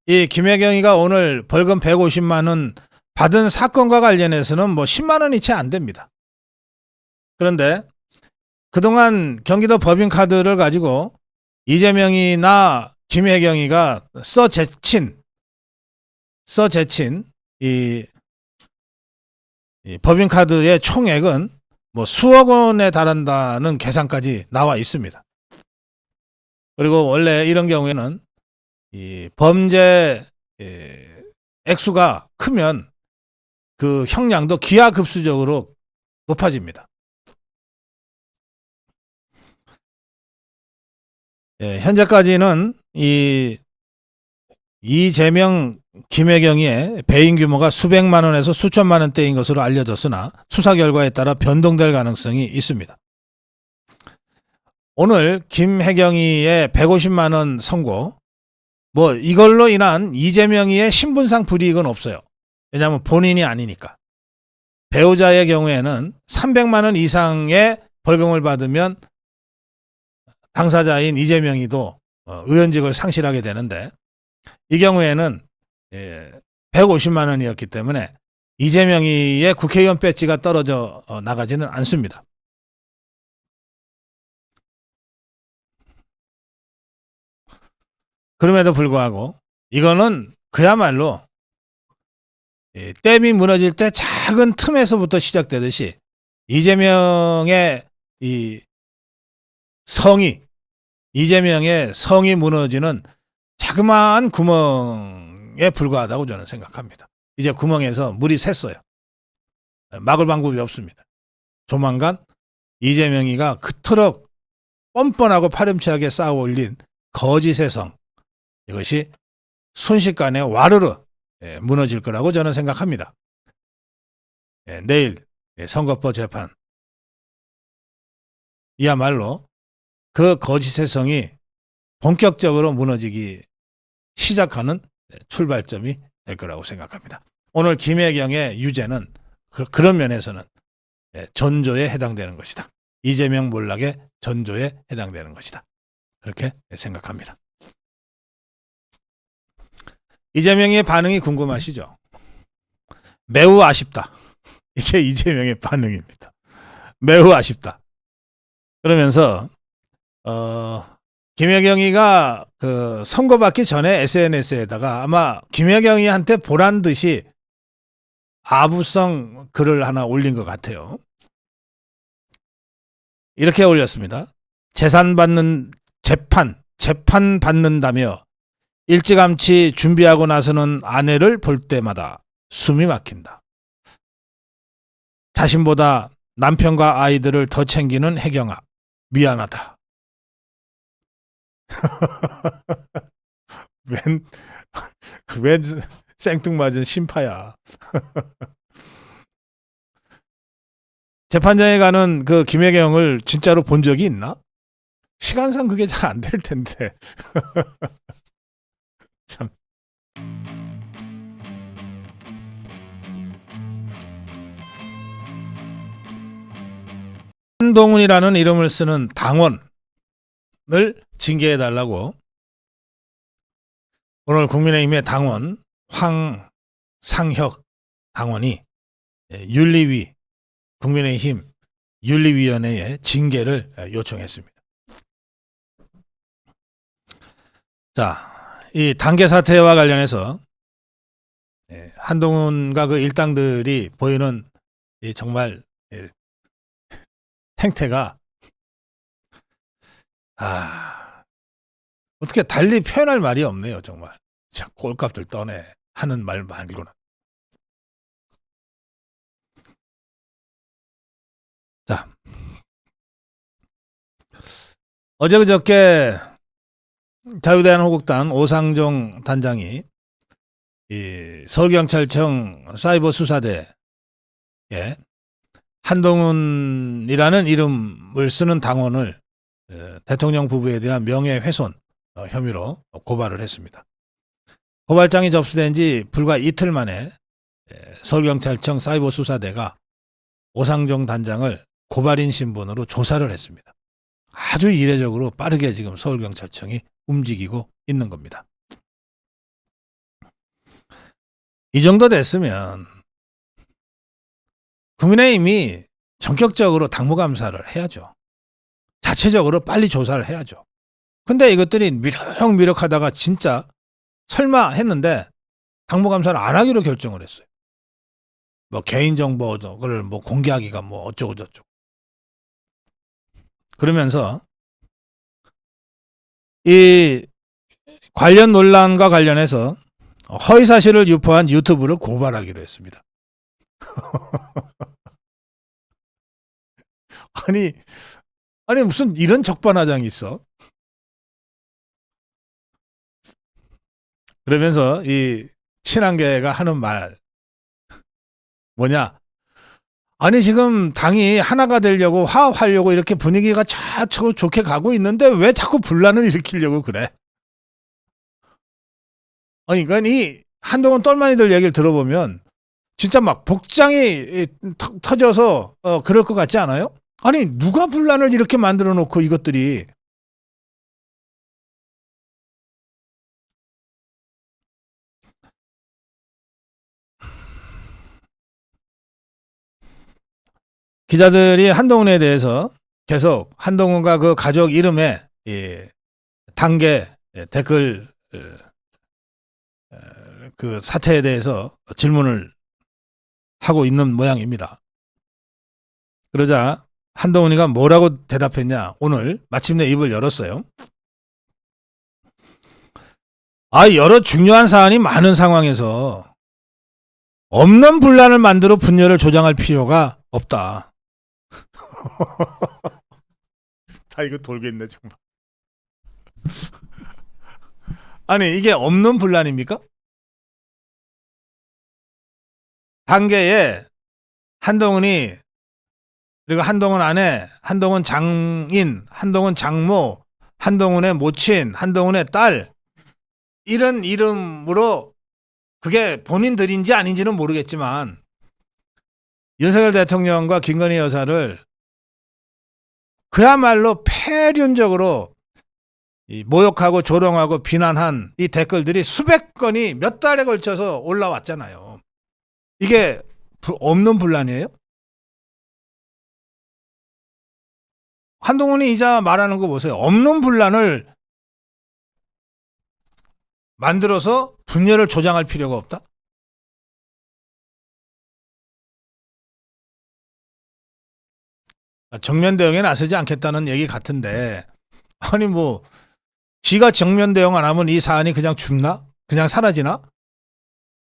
이 김혜경이가 오늘 벌금 150만 원 받은 사건과 관련해서는 뭐 10만 원이 채 안 됩니다. 그런데 그동안 경기도 법인카드를 가지고 이재명이나 김혜경이가 써제친 이 법인카드의 총액은 뭐 수억 원에 달한다는 계산까지 나와 있습니다. 그리고 원래 이런 경우에는 이 범죄 액수가 크면 그 형량도 기하급수적으로 높아집니다. 현재까지는 이재명, 김혜경의 배임 규모가 수백만 원에서 수천만 원대인 것으로 알려졌으나 수사 결과에 따라 변동될 가능성이 있습니다. 오늘 김혜경이의 150만 원 선고, 뭐 이걸로 인한 이재명이의 신분상 불이익은 없어요. 왜냐하면 본인이 아니니까. 배우자의 경우에는 300만 원 이상의 벌금을 받으면 당사자인 이재명이도 의원직을 상실하게 되는데, 이 경우에는 150만 원이었기 때문에 이재명이의 국회의원 배지가 떨어져 나가지는 않습니다. 그럼에도 불구하고 이거는 그야말로 댐이 무너질 때 작은 틈에서부터 시작되듯이 이재명의 성이 무너지는 자그마한 구멍에 불과하다고 저는 생각합니다. 이제 구멍에서 물이 샜어요. 막을 방법이 없습니다. 조만간 이재명이가 그토록 뻔뻔하고 파렴치하게 쌓아 올린 거짓의 성, 이것이 순식간에 와르르 무너질 거라고 저는 생각합니다. 내일 선거법 재판, 이야말로 그 거짓의 성이 본격적으로 무너지기 시작하는 출발점이 될 거라고 생각합니다. 오늘 김혜경의 유죄는 그런 면에서는 전조에 해당되는 것이다. 이재명 몰락의 전조에 해당되는 것이다. 그렇게 생각합니다. 이재명의 반응이 궁금하시죠? 매우 아쉽다. 이게 이재명의 반응입니다. 매우 아쉽다. 그러면서 김혜경이가 그 선고받기 전에 SNS에다가 아마 김혜경이한테 보란 듯이 아부성 글을 하나 올린 것 같아요. 이렇게 올렸습니다. 재판 받는다며 일찌감치 준비하고 나서는 아내를 볼 때마다 숨이 막힌다. 자신보다 남편과 아이들을 더 챙기는 혜경아, 미안하다. 웬 생뚱맞은 심파야. 재판장에 가는 그 김혜경을 진짜로 본 적이 있나? 시간상 그게 잘 안 될 텐데. 참. 한동훈이라는 이름을 쓰는 당원을 징계해달라고 오늘 국민의힘의 당원 황상혁 당원이 윤리위, 국민의힘 윤리위원회에 징계를 요청했습니다. 자, 이 단계 사태와 관련해서 한동훈과 그 일당들이 보이는 정말 행태가 어떻게 달리 표현할 말이 없네요. 정말 참 꼴값들 떠네 하는 말 말고는. 자, 어제 그저께 자유대한민국당 오상종 단장이 이 서울경찰청 사이버수사대에 한동훈이라는 이름을 쓰는 당원을 대통령 부부에 대한 명예훼손 혐의로 고발을 했습니다. 고발장이 접수된 지 불과 이틀 만에 서울경찰청 사이버수사대가 오상종 단장을 고발인 신분으로 조사를 했습니다. 아주 이례적으로 빠르게 지금 서울경찰청이 움직이고 있는 겁니다. 이 정도 됐으면 국민의힘이 전격적으로 당무감사를 해야죠. 자체적으로 빨리 조사를 해야죠. 근데 이것들이 미력미력하다가 진짜 설마 했는데 당무감사를 안 하기로 결정을 했어요. 뭐 개인정보를 뭐 공개하기가 뭐 어쩌고 저쩌고. 그러면서 이 관련 논란과 관련해서 허위사실을 유포한 유튜브를 고발하기로 했습니다. 아니 무슨 이런 적반하장이 있어? 그러면서 이 친한계가 하는 말 뭐냐? 아니 지금 당이 하나가 되려고 화합하려고 이렇게 분위기가 좋게 가고 있는데 왜 자꾸 분란을 일으키려고 그래? 아니 그러니까 이 한동훈 똘마니들 얘기를 들어보면 진짜 막 복장이 터져서 그럴 것 같지 않아요? 아니 누가 분란을 이렇게 만들어 놓고 이것들이 기자들이 한동훈에 대해서 계속 한동훈과 그 가족 이름에 단계 댓글 그 사태에 대해서 질문을 하고 있는 모양입니다. 그러자 한동훈이가 뭐라고 대답했냐? 오늘 마침내 입을 열었어요. 여러 중요한 사안이 많은 상황에서 없는 분란을 만들어 분열을 조장할 필요가 없다. 다 이거 돌겠네 정말. 아니 이게 없는 분란입니까? 단계에 한동훈이 그리고 한동훈 아내, 한동훈 장인, 한동훈 장모, 한동훈의 모친, 한동훈의 딸 이런 이름으로 그게 본인들인지 아닌지는 모르겠지만 윤석열 대통령과 김건희 여사를 그야말로 폐륜적으로 모욕하고 조롱하고 비난한 이 댓글들이 수백 건이 몇 달에 걸쳐서 올라왔잖아요. 이게 없는 분란이에요? 한동훈이 이자 말하는 거 보세요. 없는 분란을 만들어서 분열을 조장할 필요가 없다? 정면 대응에 나서지 않겠다는 얘기 같은데 아니 뭐 지가 정면 대응 안 하면 이 사안이 그냥 죽나? 그냥 사라지나?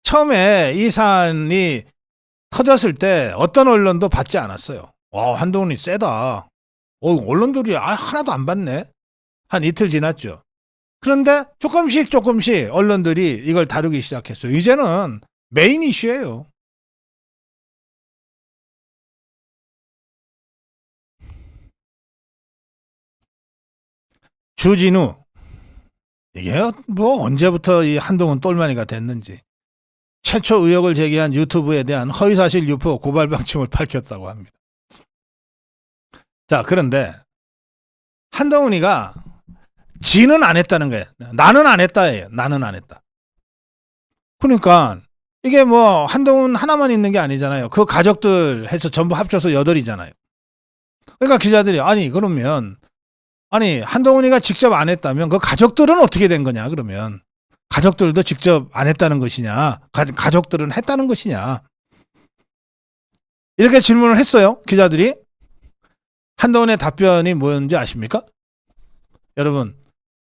처음에 이 사안이 터졌을 때 어떤 언론도 받지 않았어요. 와 한동훈이 세다. 언론들이 하나도 안 받네. 한 이틀 지났죠. 그런데 조금씩 언론들이 이걸 다루기 시작했어요. 이제는 메인 이슈예요. 주진우 이게 뭐 언제부터 이 한동훈 똘마니가 됐는지 최초 의혹을 제기한 유튜브에 대한 허위사실 유포 고발 방침을 밝혔다고 합니다. 자 그런데 한동훈이가 지는 안 했다는 거예요. 나는 안 했다예요. 나는 안 했다. 그러니까 이게 뭐 한동훈 하나만 있는 게 아니잖아요. 그 가족들 해서 전부 합쳐서 8이잖아요. 그러니까 기자들이 그러면 한동훈이가 직접 안 했다면 그 가족들은 어떻게 된 거냐 그러면 가족들도 직접 안 했다는 것이냐 가족들은 했다는 것이냐 이렇게 질문을 했어요. 기자들이. 한동훈의 답변이 뭐였는지 아십니까? 여러분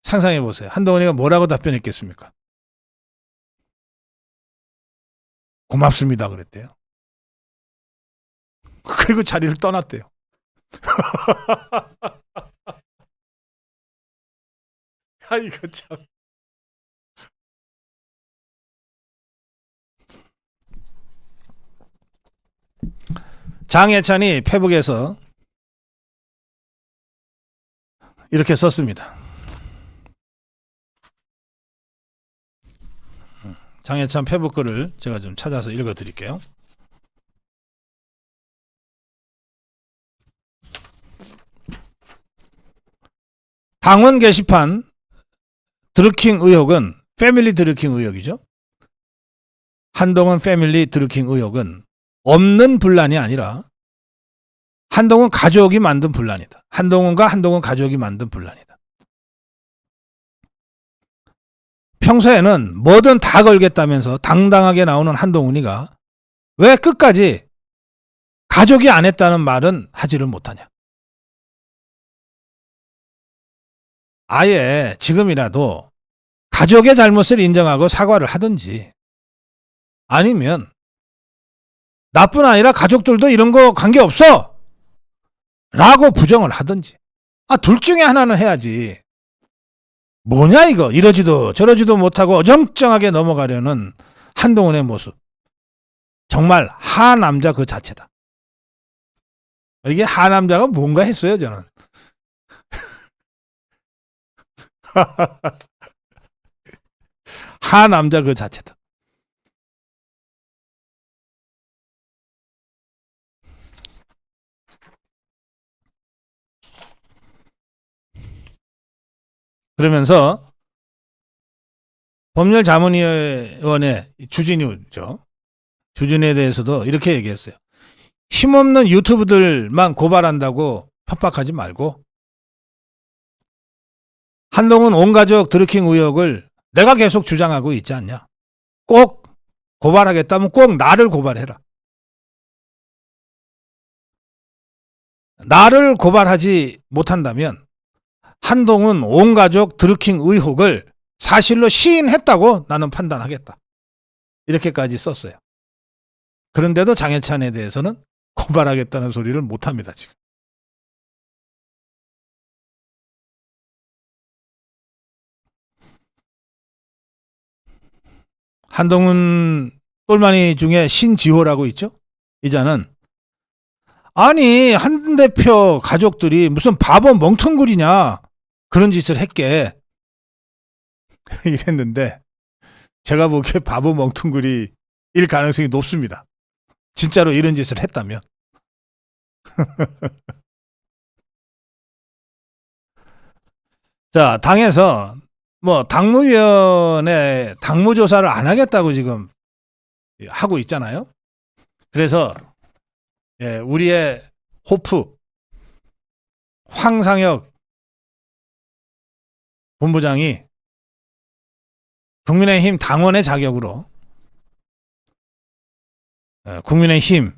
상상해 보세요. 한동훈이가 뭐라고 답변했겠습니까? 고맙습니다 그랬대요. 그리고 자리를 떠났대요. 이거 참. 장해찬이 페북에서 이렇게 썼습니다. 장해찬 페북 글을 제가 좀 찾아서 읽어드릴게요. 당원 게시판 드루킹 의혹은 패밀리 드루킹 의혹이죠. 한동훈 패밀리 드루킹 의혹은 없는 분란이 아니라 한동훈 가족이 만든 분란이다. 한동훈과 한동훈 가족이 만든 분란이다. 평소에는 뭐든 다 걸겠다면서 당당하게 나오는 한동훈이가 왜 끝까지 가족이 안 했다는 말은 하지를 못하냐. 아예 지금이라도 가족의 잘못을 인정하고 사과를 하든지 아니면 나뿐 아니라 가족들도 이런 거 관계없어 라고 부정을 하든지 둘 중에 하나는 해야지. 뭐냐 이거. 이러지도 저러지도 못하고 어정쩡하게 넘어가려는 한동훈의 모습. 정말 하남자 그 자체다. 이게 하남자가 뭔가 했어요 저는. 하남자 그 자체다. 그러면서 법률자문위원회 주진우죠. 주진우에 대해서도 이렇게 얘기했어요. 힘없는 유튜브들만 고발한다고 협박하지 말고 한동훈 온가족 드루킹 의혹을 내가 계속 주장하고 있지 않냐. 꼭 고발하겠다면 꼭 나를 고발해라. 나를 고발하지 못한다면 한동훈 온가족 드루킹 의혹을 사실로 시인했다고 나는 판단하겠다. 이렇게까지 썼어요. 그런데도 장해찬에 대해서는 고발하겠다는 소리를 못합니다. 지금. 한동훈 똘마니 중에 신지호라고 있죠. 이자는 아니 한 대표 가족들이 무슨 바보 멍텅구리냐 그런 짓을 했게 이랬는데 제가 보기에 바보 멍텅구리일 가능성이 높습니다. 진짜로 이런 짓을 했다면. 자, 당에서 당무위원회 당무조사를 안 하겠다고 지금 하고 있잖아요. 그래서 우리의 호프 황상혁 본부장이 국민의힘 당원의 자격으로 국민의힘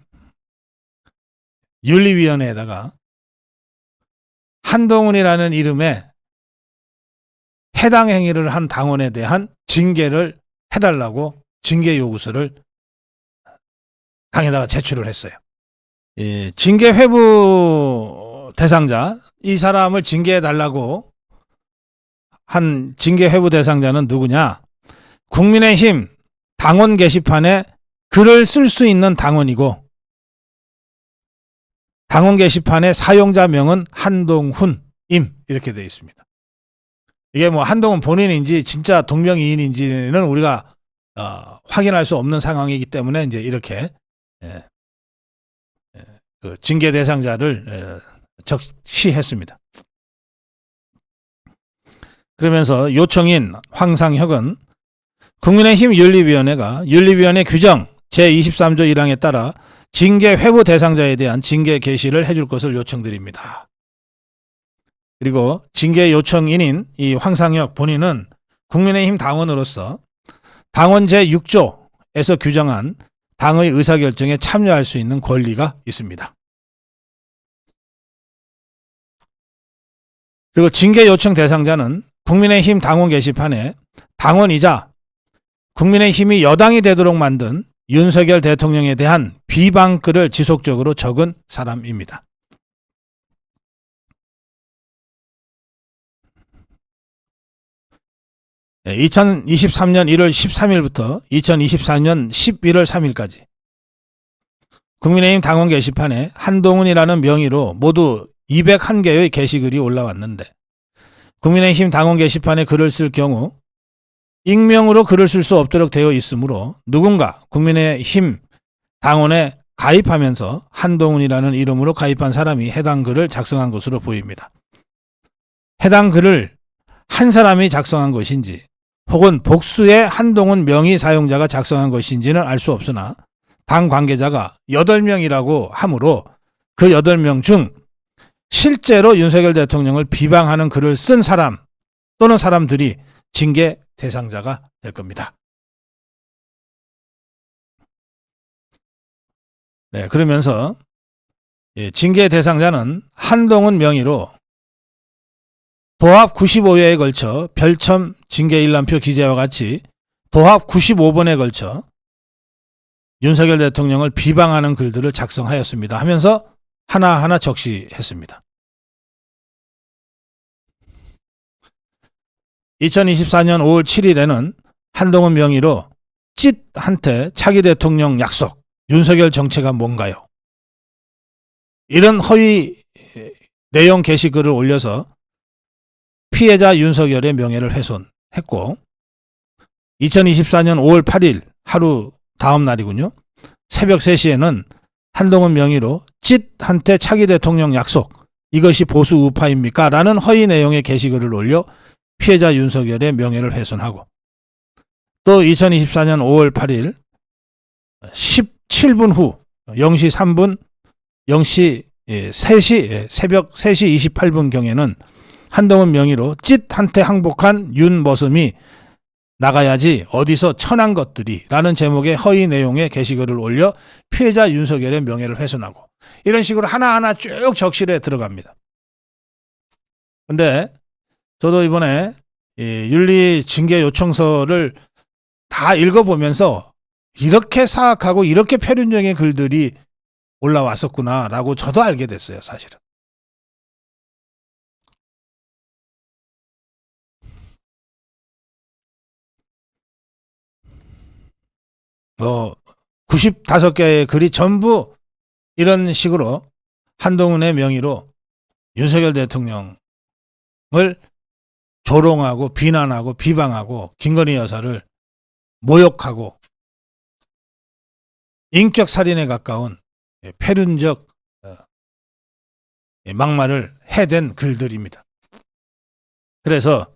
윤리위원회에다가 한동훈이라는 이름에 해당 행위를 한 당원에 대한 징계를 해달라고 징계 요구서를 당에다가 제출을 했어요. 징계 회부 대상자, 이 사람을 징계해달라고 한 징계 회부 대상자는 누구냐? 국민의힘 당원 게시판에 글을 쓸 수 있는 당원이고 당원 게시판의 사용자명은 한동훈임 이렇게 되어 있습니다. 이게 한동훈 본인인지 진짜 동명이인인지는 우리가 확인할 수 없는 상황이기 때문에 이제 이렇게 그 징계 대상자를 적시했습니다. 그러면서 요청인 황상혁은 국민의힘 윤리위원회가 윤리위원회 규정 제23조 1항에 따라 징계 회부 대상자에 대한 징계 개시를 해줄 것을 요청드립니다. 그리고 징계 요청인인 이 황상혁 본인은 국민의힘 당원으로서 당원 제6조에서 규정한 당의 의사결정에 참여할 수 있는 권리가 있습니다. 그리고 징계 요청 대상자는 국민의힘 당원 게시판에 당원이자 국민의힘이 여당이 되도록 만든 윤석열 대통령에 대한 비방글을 지속적으로 적은 사람입니다. 네, 2023년 1월 13일부터 2024년 11월 3일까지 국민의힘 당원 게시판에 한동훈이라는 명의로 모두 201개의 게시글이 올라왔는데 국민의힘 당원 게시판에 글을 쓸 경우 익명으로 글을 쓸 수 없도록 되어 있으므로 누군가 국민의힘 당원에 가입하면서 한동훈이라는 이름으로 가입한 사람이 해당 글을 작성한 것으로 보입니다. 해당 글을 한 사람이 작성한 것인지 혹은 복수의 한동훈 명의 사용자가 작성한 것인지는 알 수 없으나 당 관계자가 8명이라고 하므로 그 8명 중 실제로 윤석열 대통령을 비방하는 글을 쓴 사람 또는 사람들이 징계 대상자가 될 겁니다. 네, 그러면서 징계 대상자는 한동훈 명의로 도합 95회에 걸쳐 별첨 징계 일람표 기재와 같이 도합 95번에 걸쳐 윤석열 대통령을 비방하는 글들을 작성하였습니다 하면서 하나하나 적시했습니다. 2024년 5월 7일에는 한동훈 명의로 찢한테 차기 대통령 약속, 윤석열 정체가 뭔가요? 이런 허위 내용 게시글을 올려서 피해자 윤석열의 명예를 훼손했고 2024년 5월 8일 하루 다음 날이군요. 새벽 3시에는 한동훈 명의로 찢한테 차기 대통령 약속, 이것이 보수 우파입니까? 라는 허위 내용의 게시글을 올려 피해자 윤석열의 명예를 훼손하고 또 2024년 5월 8일 17분 후 0시 3분 0시 3시 새벽 3시 28분 경에는 한동훈 명의로 찢한테 항복한 윤머슴이 나가야지 어디서 천한 것들이 라는 제목의 허위 내용의 게시글을 올려 피해자 윤석열의 명예를 훼손하고 이런 식으로 하나하나 쭉 적실에 들어갑니다. 근데 저도 이번에 윤리 징계 요청서를 다 읽어보면서 이렇게 사악하고 이렇게 패륜적인 글들이 올라왔었구나라고 저도 알게 됐어요, 사실은. 95개의 글이 전부 이런 식으로 한동훈의 명의로 윤석열 대통령을 조롱하고 비난하고 비방하고 김건희 여사를 모욕하고 인격 살인에 가까운 패륜적 막말을 해댄 글들입니다. 그래서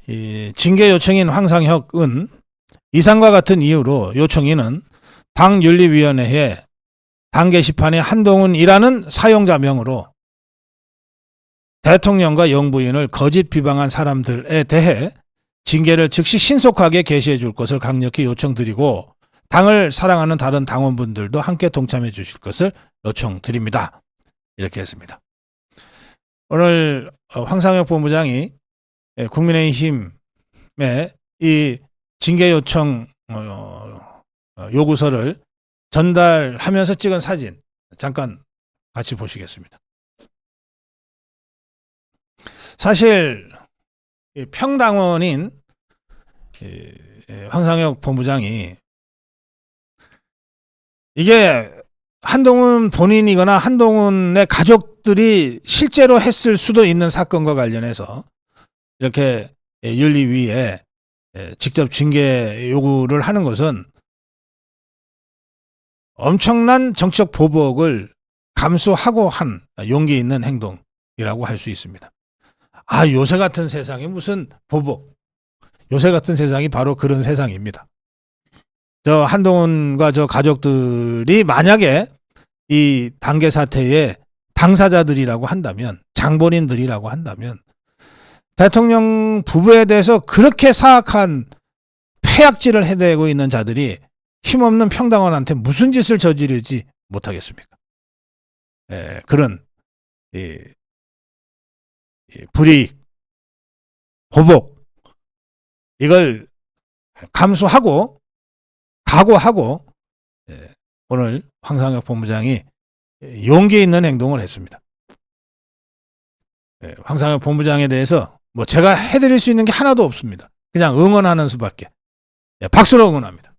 이 징계 요청인 황상혁은 이상과 같은 이유로 요청인은 당윤리위원회에 당 게시판에 한동훈이라는 사용자명으로 대통령과 영부인을 거짓 비방한 사람들에 대해 징계를 즉시 신속하게 개시해 줄 것을 강력히 요청드리고 당을 사랑하는 다른 당원분들도 함께 동참해 주실 것을 요청드립니다. 이렇게 했습니다. 오늘 황상혁 본부장이 국민의힘에 이 징계 요청 요구서를 전달하면서 찍은 사진 잠깐 같이 보시겠습니다. 사실 평당원인 황상혁 본부장이 이게 한동훈 본인이거나 한동훈의 가족들이 실제로 했을 수도 있는 사건과 관련해서 이렇게 윤리위에 직접 징계 요구를 하는 것은 엄청난 정치적 보복을 감수하고 한 용기 있는 행동이라고 할 수 있습니다. 아, 요새 같은 세상이 무슨 보복. 요새 같은 세상이 바로 그런 세상입니다. 저 한동훈과 저 가족들이 만약에 이 단계 사태의 당사자들이라고 한다면, 장본인들이라고 한다면 대통령 부부에 대해서 그렇게 사악한 폐악질을 해대고 있는 자들이 힘없는 평당원한테 무슨 짓을 저지르지 못하겠습니까? 그런 불이익, 보복 이걸 감수하고 각오하고 오늘 황상혁 본부장이 용기 있는 행동을 했습니다. 황상혁 본부장에 대해서 뭐 제가 해드릴 수 있는 게 하나도 없습니다. 그냥 응원하는 수밖에. 박수로 응원합니다.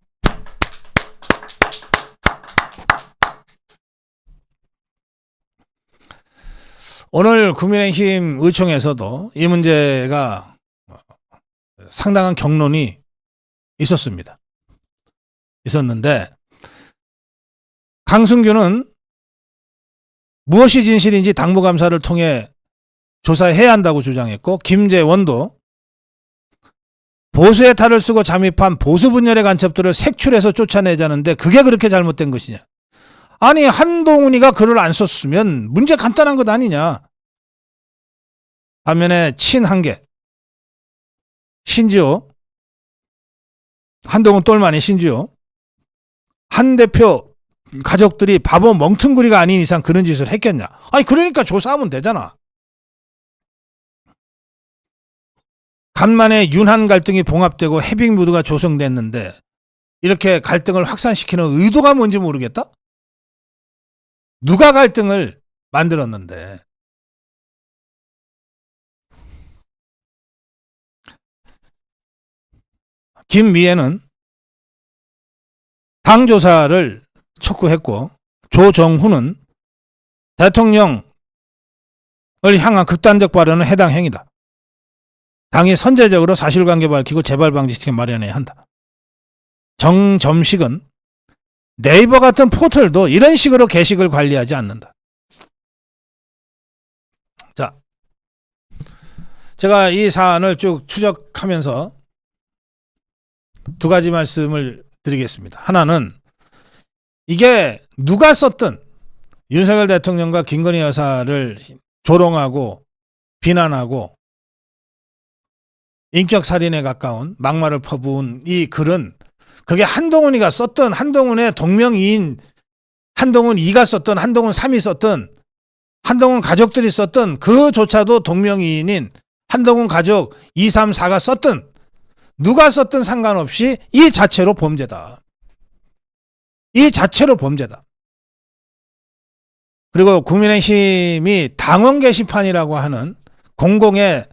오늘 국민의힘 의총에서도 이 문제가 상당한 격론이 있었는데 강승규는 무엇이 진실인지 당무감사를 통해 조사해야 한다고 주장했고, 김재원도 보수의 탈을 쓰고 잠입한 보수 분열의 간첩들을 색출해서 쫓아내자는데 그게 그렇게 잘못된 것이냐. 아니, 한동훈이가 글을 안 썼으면 문제 간단한 것 아니냐. 반면에 친한계 신지호, 한동훈 똘마니 신지호, 한 대표 가족들이 바보 멍텅구리가 아닌 이상 그런 짓을 했겠냐. 아니, 그러니까 조사하면 되잖아. 간만에 윤한 갈등이 봉합되고 해빙 무드가 조성됐는데 이렇게 갈등을 확산시키는 의도가 뭔지 모르겠다? 누가 갈등을 만들었는데. 김미애는 당 조사를 촉구했고, 조정훈은 대통령을 향한 극단적 발언은 해당 행위다. 당이 선제적으로 사실관계 밝히고 재발 방지책을 마련해야 한다. 정점식은 네이버 같은 포털도 이런 식으로 게시글 관리하지 않는다. 자, 제가 이 사안을 쭉 추적하면서 두 가지 말씀을 드리겠습니다. 하나는 이게 누가 썼든 윤석열 대통령과 김건희 여사를 조롱하고 비난하고 인격살인에 가까운 막말을 퍼부은 이 글은 그게 한동훈이가 썼던, 한동훈의 동명이인 한동훈 2가 썼던, 한동훈 3이 썼던, 한동훈 가족들이 썼던, 그조차도 동명이인인 한동훈 가족 2, 3, 4가 썼던, 누가 썼든 상관없이 이 자체로 범죄다. 이 자체로 범죄다. 그리고 국민의힘이 당원 게시판이라고 하는 공공의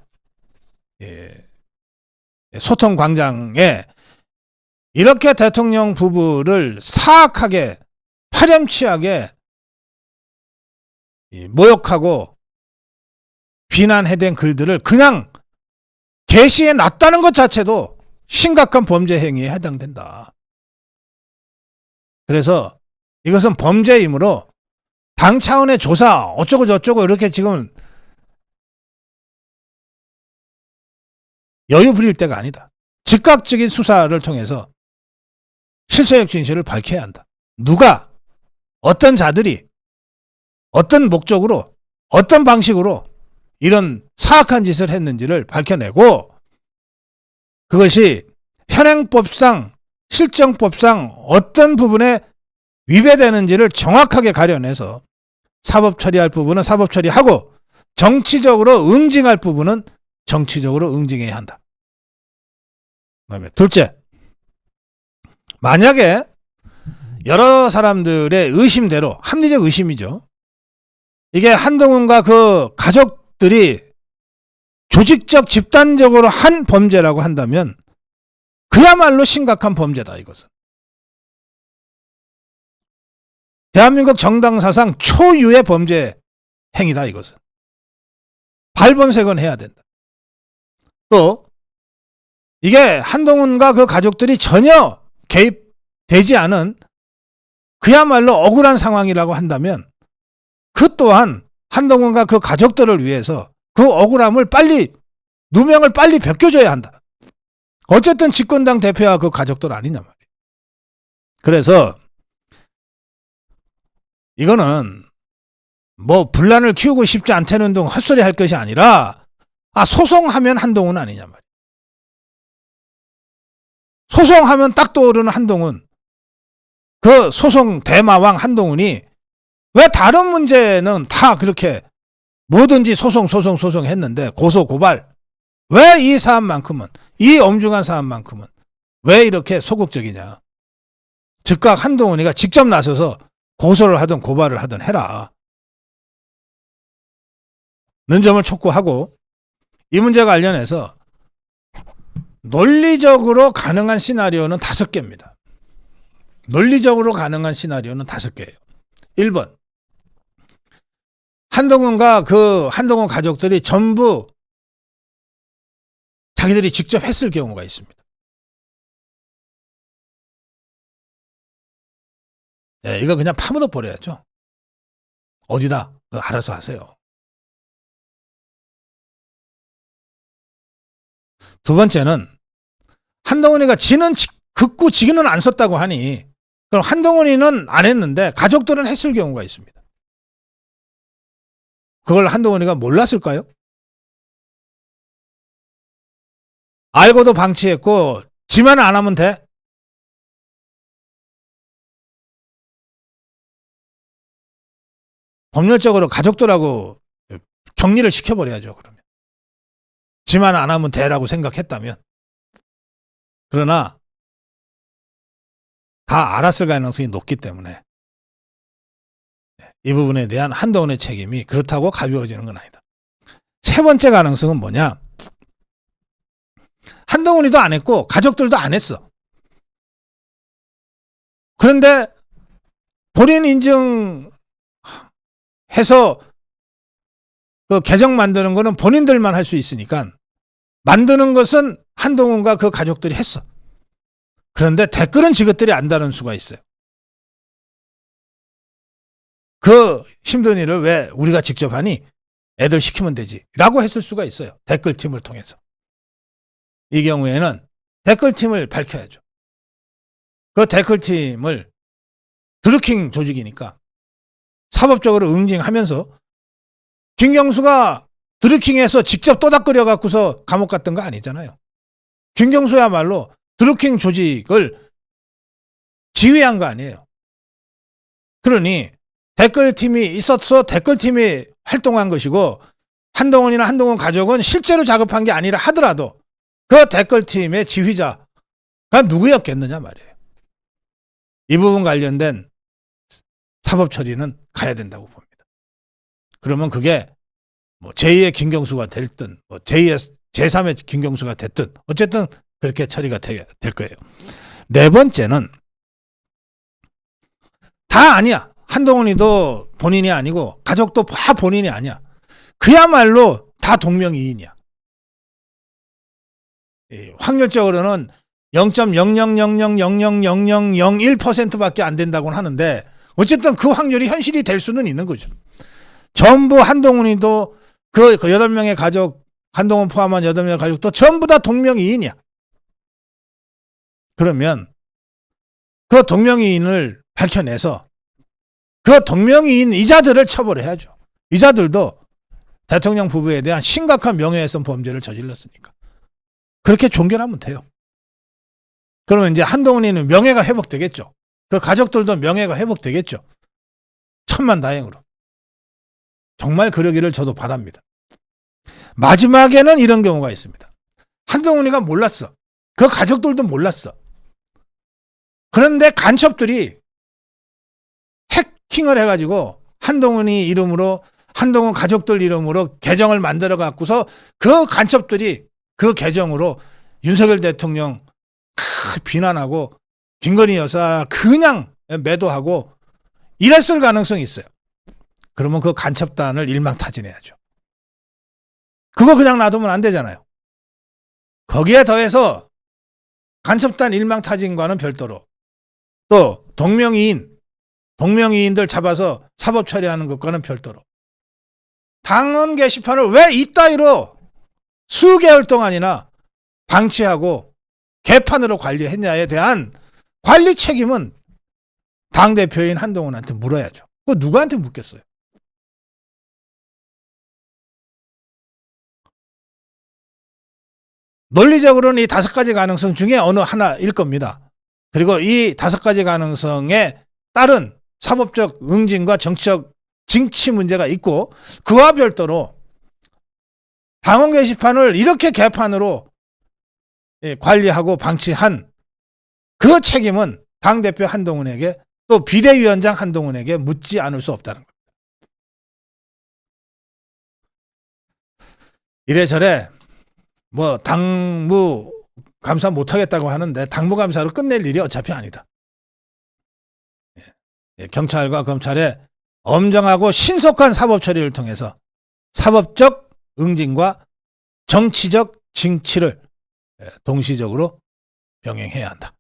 소통 광장에 이렇게 대통령 부부를 사악하게 파렴치하게 모욕하고 비난해댄 글들을 그냥 게시해 놨다는 것 자체도 심각한 범죄 행위에 해당된다. 그래서 이것은 범죄이므로 당 차원의 조사 어쩌고 저쩌고 이렇게 지금 여유 부릴 때가 아니다. 즉각적인 수사를 통해서 실체적 진실을 밝혀야 한다. 누가, 어떤 자들이, 어떤 목적으로, 어떤 방식으로 이런 사악한 짓을 했는지를 밝혀내고 그것이 현행법상, 실정법상 어떤 부분에 위배되는지를 정확하게 가려내서 사법 처리할 부분은 사법 처리하고 정치적으로 응징할 부분은 정치적으로 응징해야 한다. 그다음에 둘째, 만약에 여러 사람들의 의심대로, 합리적 의심이죠. 이게 한동훈과 그 가족들이 조직적 집단적으로 한 범죄라고 한다면 그야말로 심각한 범죄다, 이것은. 대한민국 정당 사상 초유의 범죄 행위다, 이것은. 발본색은 해야 된다. 또 이게 한동훈과 그 가족들이 전혀 개입되지 않은 그야말로 억울한 상황이라고 한다면 그 또한 한동훈과 그 가족들을 위해서 그 억울함을 빨리, 누명을 빨리 벗겨줘야 한다. 어쨌든 집권당 대표와 그 가족들 아니냐 말이에요. 그래서 이거는 뭐 분란을 키우고 싶지 않다는 등 헛소리 할 것이 아니라 소송하면 한동훈 아니냐 말이에요. 소송하면 딱 떠오르는 한동훈. 그 소송 대마왕 한동훈이 왜 다른 문제는 다 그렇게 뭐든지 소송 했는데 고소 고발, 왜 이 사안만큼은, 이 엄중한 사안만큼은 왜 이렇게 소극적이냐. 즉각 한동훈이가 직접 나서서 고소를 하든 고발을 하든 해라 는 점을 촉구하고, 이 문제와 관련해서 논리적으로 가능한 시나리오는 5개입니다. 논리적으로 가능한 시나리오는 5개예요. 1번, 한동훈과 그 한동훈 가족들이 전부 자기들이 직접 했을 경우가 있습니다. 네, 이거 그냥 파묻어 버려야죠. 어디다? 알아서 하세요. 두 번째는 한동훈이가 극구 지기는 안 썼다고 하니 그럼 한동훈이는 안 했는데 가족들은 했을 경우가 있습니다. 그걸 한동훈이가 몰랐을까요? 알고도 방치했고 지만 안 하면 돼? 법률적으로 가족들하고 격리를 시켜버려야죠. 그러면 지만 안 하면 돼라고 생각했다면. 그러나 다 알았을 가능성이 높기 때문에 이 부분에 대한 한동훈의 책임이 그렇다고 가벼워지는 건 아니다. 세 번째 가능성은 뭐냐? 한동훈이도 안 했고 가족들도 안 했어. 그런데 본인 인증해서 그 계정 만드는 거는 본인들만 할 수 있으니까 만드는 것은 한동훈과 그 가족들이 했어. 그런데 댓글은 지것들이 안다는 수가 있어요. 그 힘든 일을 왜 우리가 직접 하니? 애들 시키면 되지 라고 했을 수가 있어요. 댓글팀을 통해서. 이 경우에는 댓글팀을 밝혀야죠. 그 댓글팀을 드루킹 조직이니까 사법적으로 응징하면서 김경수가 드루킹에서 직접 또닥거려 갖고서 감옥 갔던 거 아니잖아요. 김경수야말로 드루킹 조직을 지휘한 거 아니에요. 그러니 댓글팀이 있어서 댓글팀이 활동한 것이고 한동훈이나 한동훈 가족은 실제로 작업한 게 아니라 하더라도 그 댓글팀의 지휘자가 누구였겠느냐 말이에요. 이 부분 관련된 사법 처리는 가야 된다고 봅니다. 그러면 그게 뭐 제2의 김경수가 됐든 뭐 제2의 제3의 김경수가 됐든 어쨌든 그렇게 처리가 될 거예요. 네 번째는 다 아니야. 한동훈이도 본인이 아니고 가족도 다 본인이 아니야. 그야말로 다 동명이인이야. 확률적으로는 0.00000001%밖에 안 된다고는 하는데 어쨌든 그 확률이 현실이 될 수는 있는 거죠. 전부 한동훈이도 그 8명의 가족, 한동훈 포함한 8명의 가족도 전부 다 동명이인이야. 그러면 그 동명이인을 밝혀내서 그 동명이인 이자들을 처벌해야죠. 이자들도 대통령 부부에 대한 심각한 명예훼손 범죄를 저질렀으니까. 그렇게 종결하면 돼요. 그러면 이제 한동훈이는 명예가 회복되겠죠. 그 가족들도 명예가 회복되겠죠. 천만다행으로. 정말 그러기를 저도 바랍니다. 마지막에는 이런 경우가 있습니다. 한동훈이가 몰랐어. 그 가족들도 몰랐어. 그런데 간첩들이 해킹을 해가지고 한동훈이 이름으로 한동훈 가족들 이름으로 계정을 만들어 갖고서 그 간첩들이 그 계정으로 윤석열 대통령 비난하고 김건희 여사 그냥 매도하고 이랬을 가능성이 있어요. 그러면 그 간첩단을 일망타진해야죠. 그거 그냥 놔두면 안 되잖아요. 거기에 더해서 간첩단 일망타진과는 별도로 또 동명이인들 잡아서 사법 처리하는 것과는 별도로 당원 게시판을 왜 이따위로 수개월 동안이나 방치하고 개판으로 관리했냐에 대한 관리 책임은 당대표인 한동훈한테 물어야죠. 그거 누구한테 묻겠어요? 논리적으로는 이 5가지 가능성 중에 어느 하나일 겁니다. 그리고 이 5가지 가능성에 따른 사법적 응징과 정치적 징치 문제가 있고 그와 별도로 당원 게시판을 이렇게 개판으로 관리하고 방치한 그 책임은 당대표 한동훈에게 또 비대위원장 한동훈에게 묻지 않을 수 없다는 겁니다. 이래저래 뭐 당무 감사 못하겠다고 하는데 당무 감사로 끝낼 일이 어차피 아니다. 경찰과 검찰의 엄정하고 신속한 사법 처리를 통해서 사법적 응징과 정치적 징치를 동시적으로 병행해야 한다.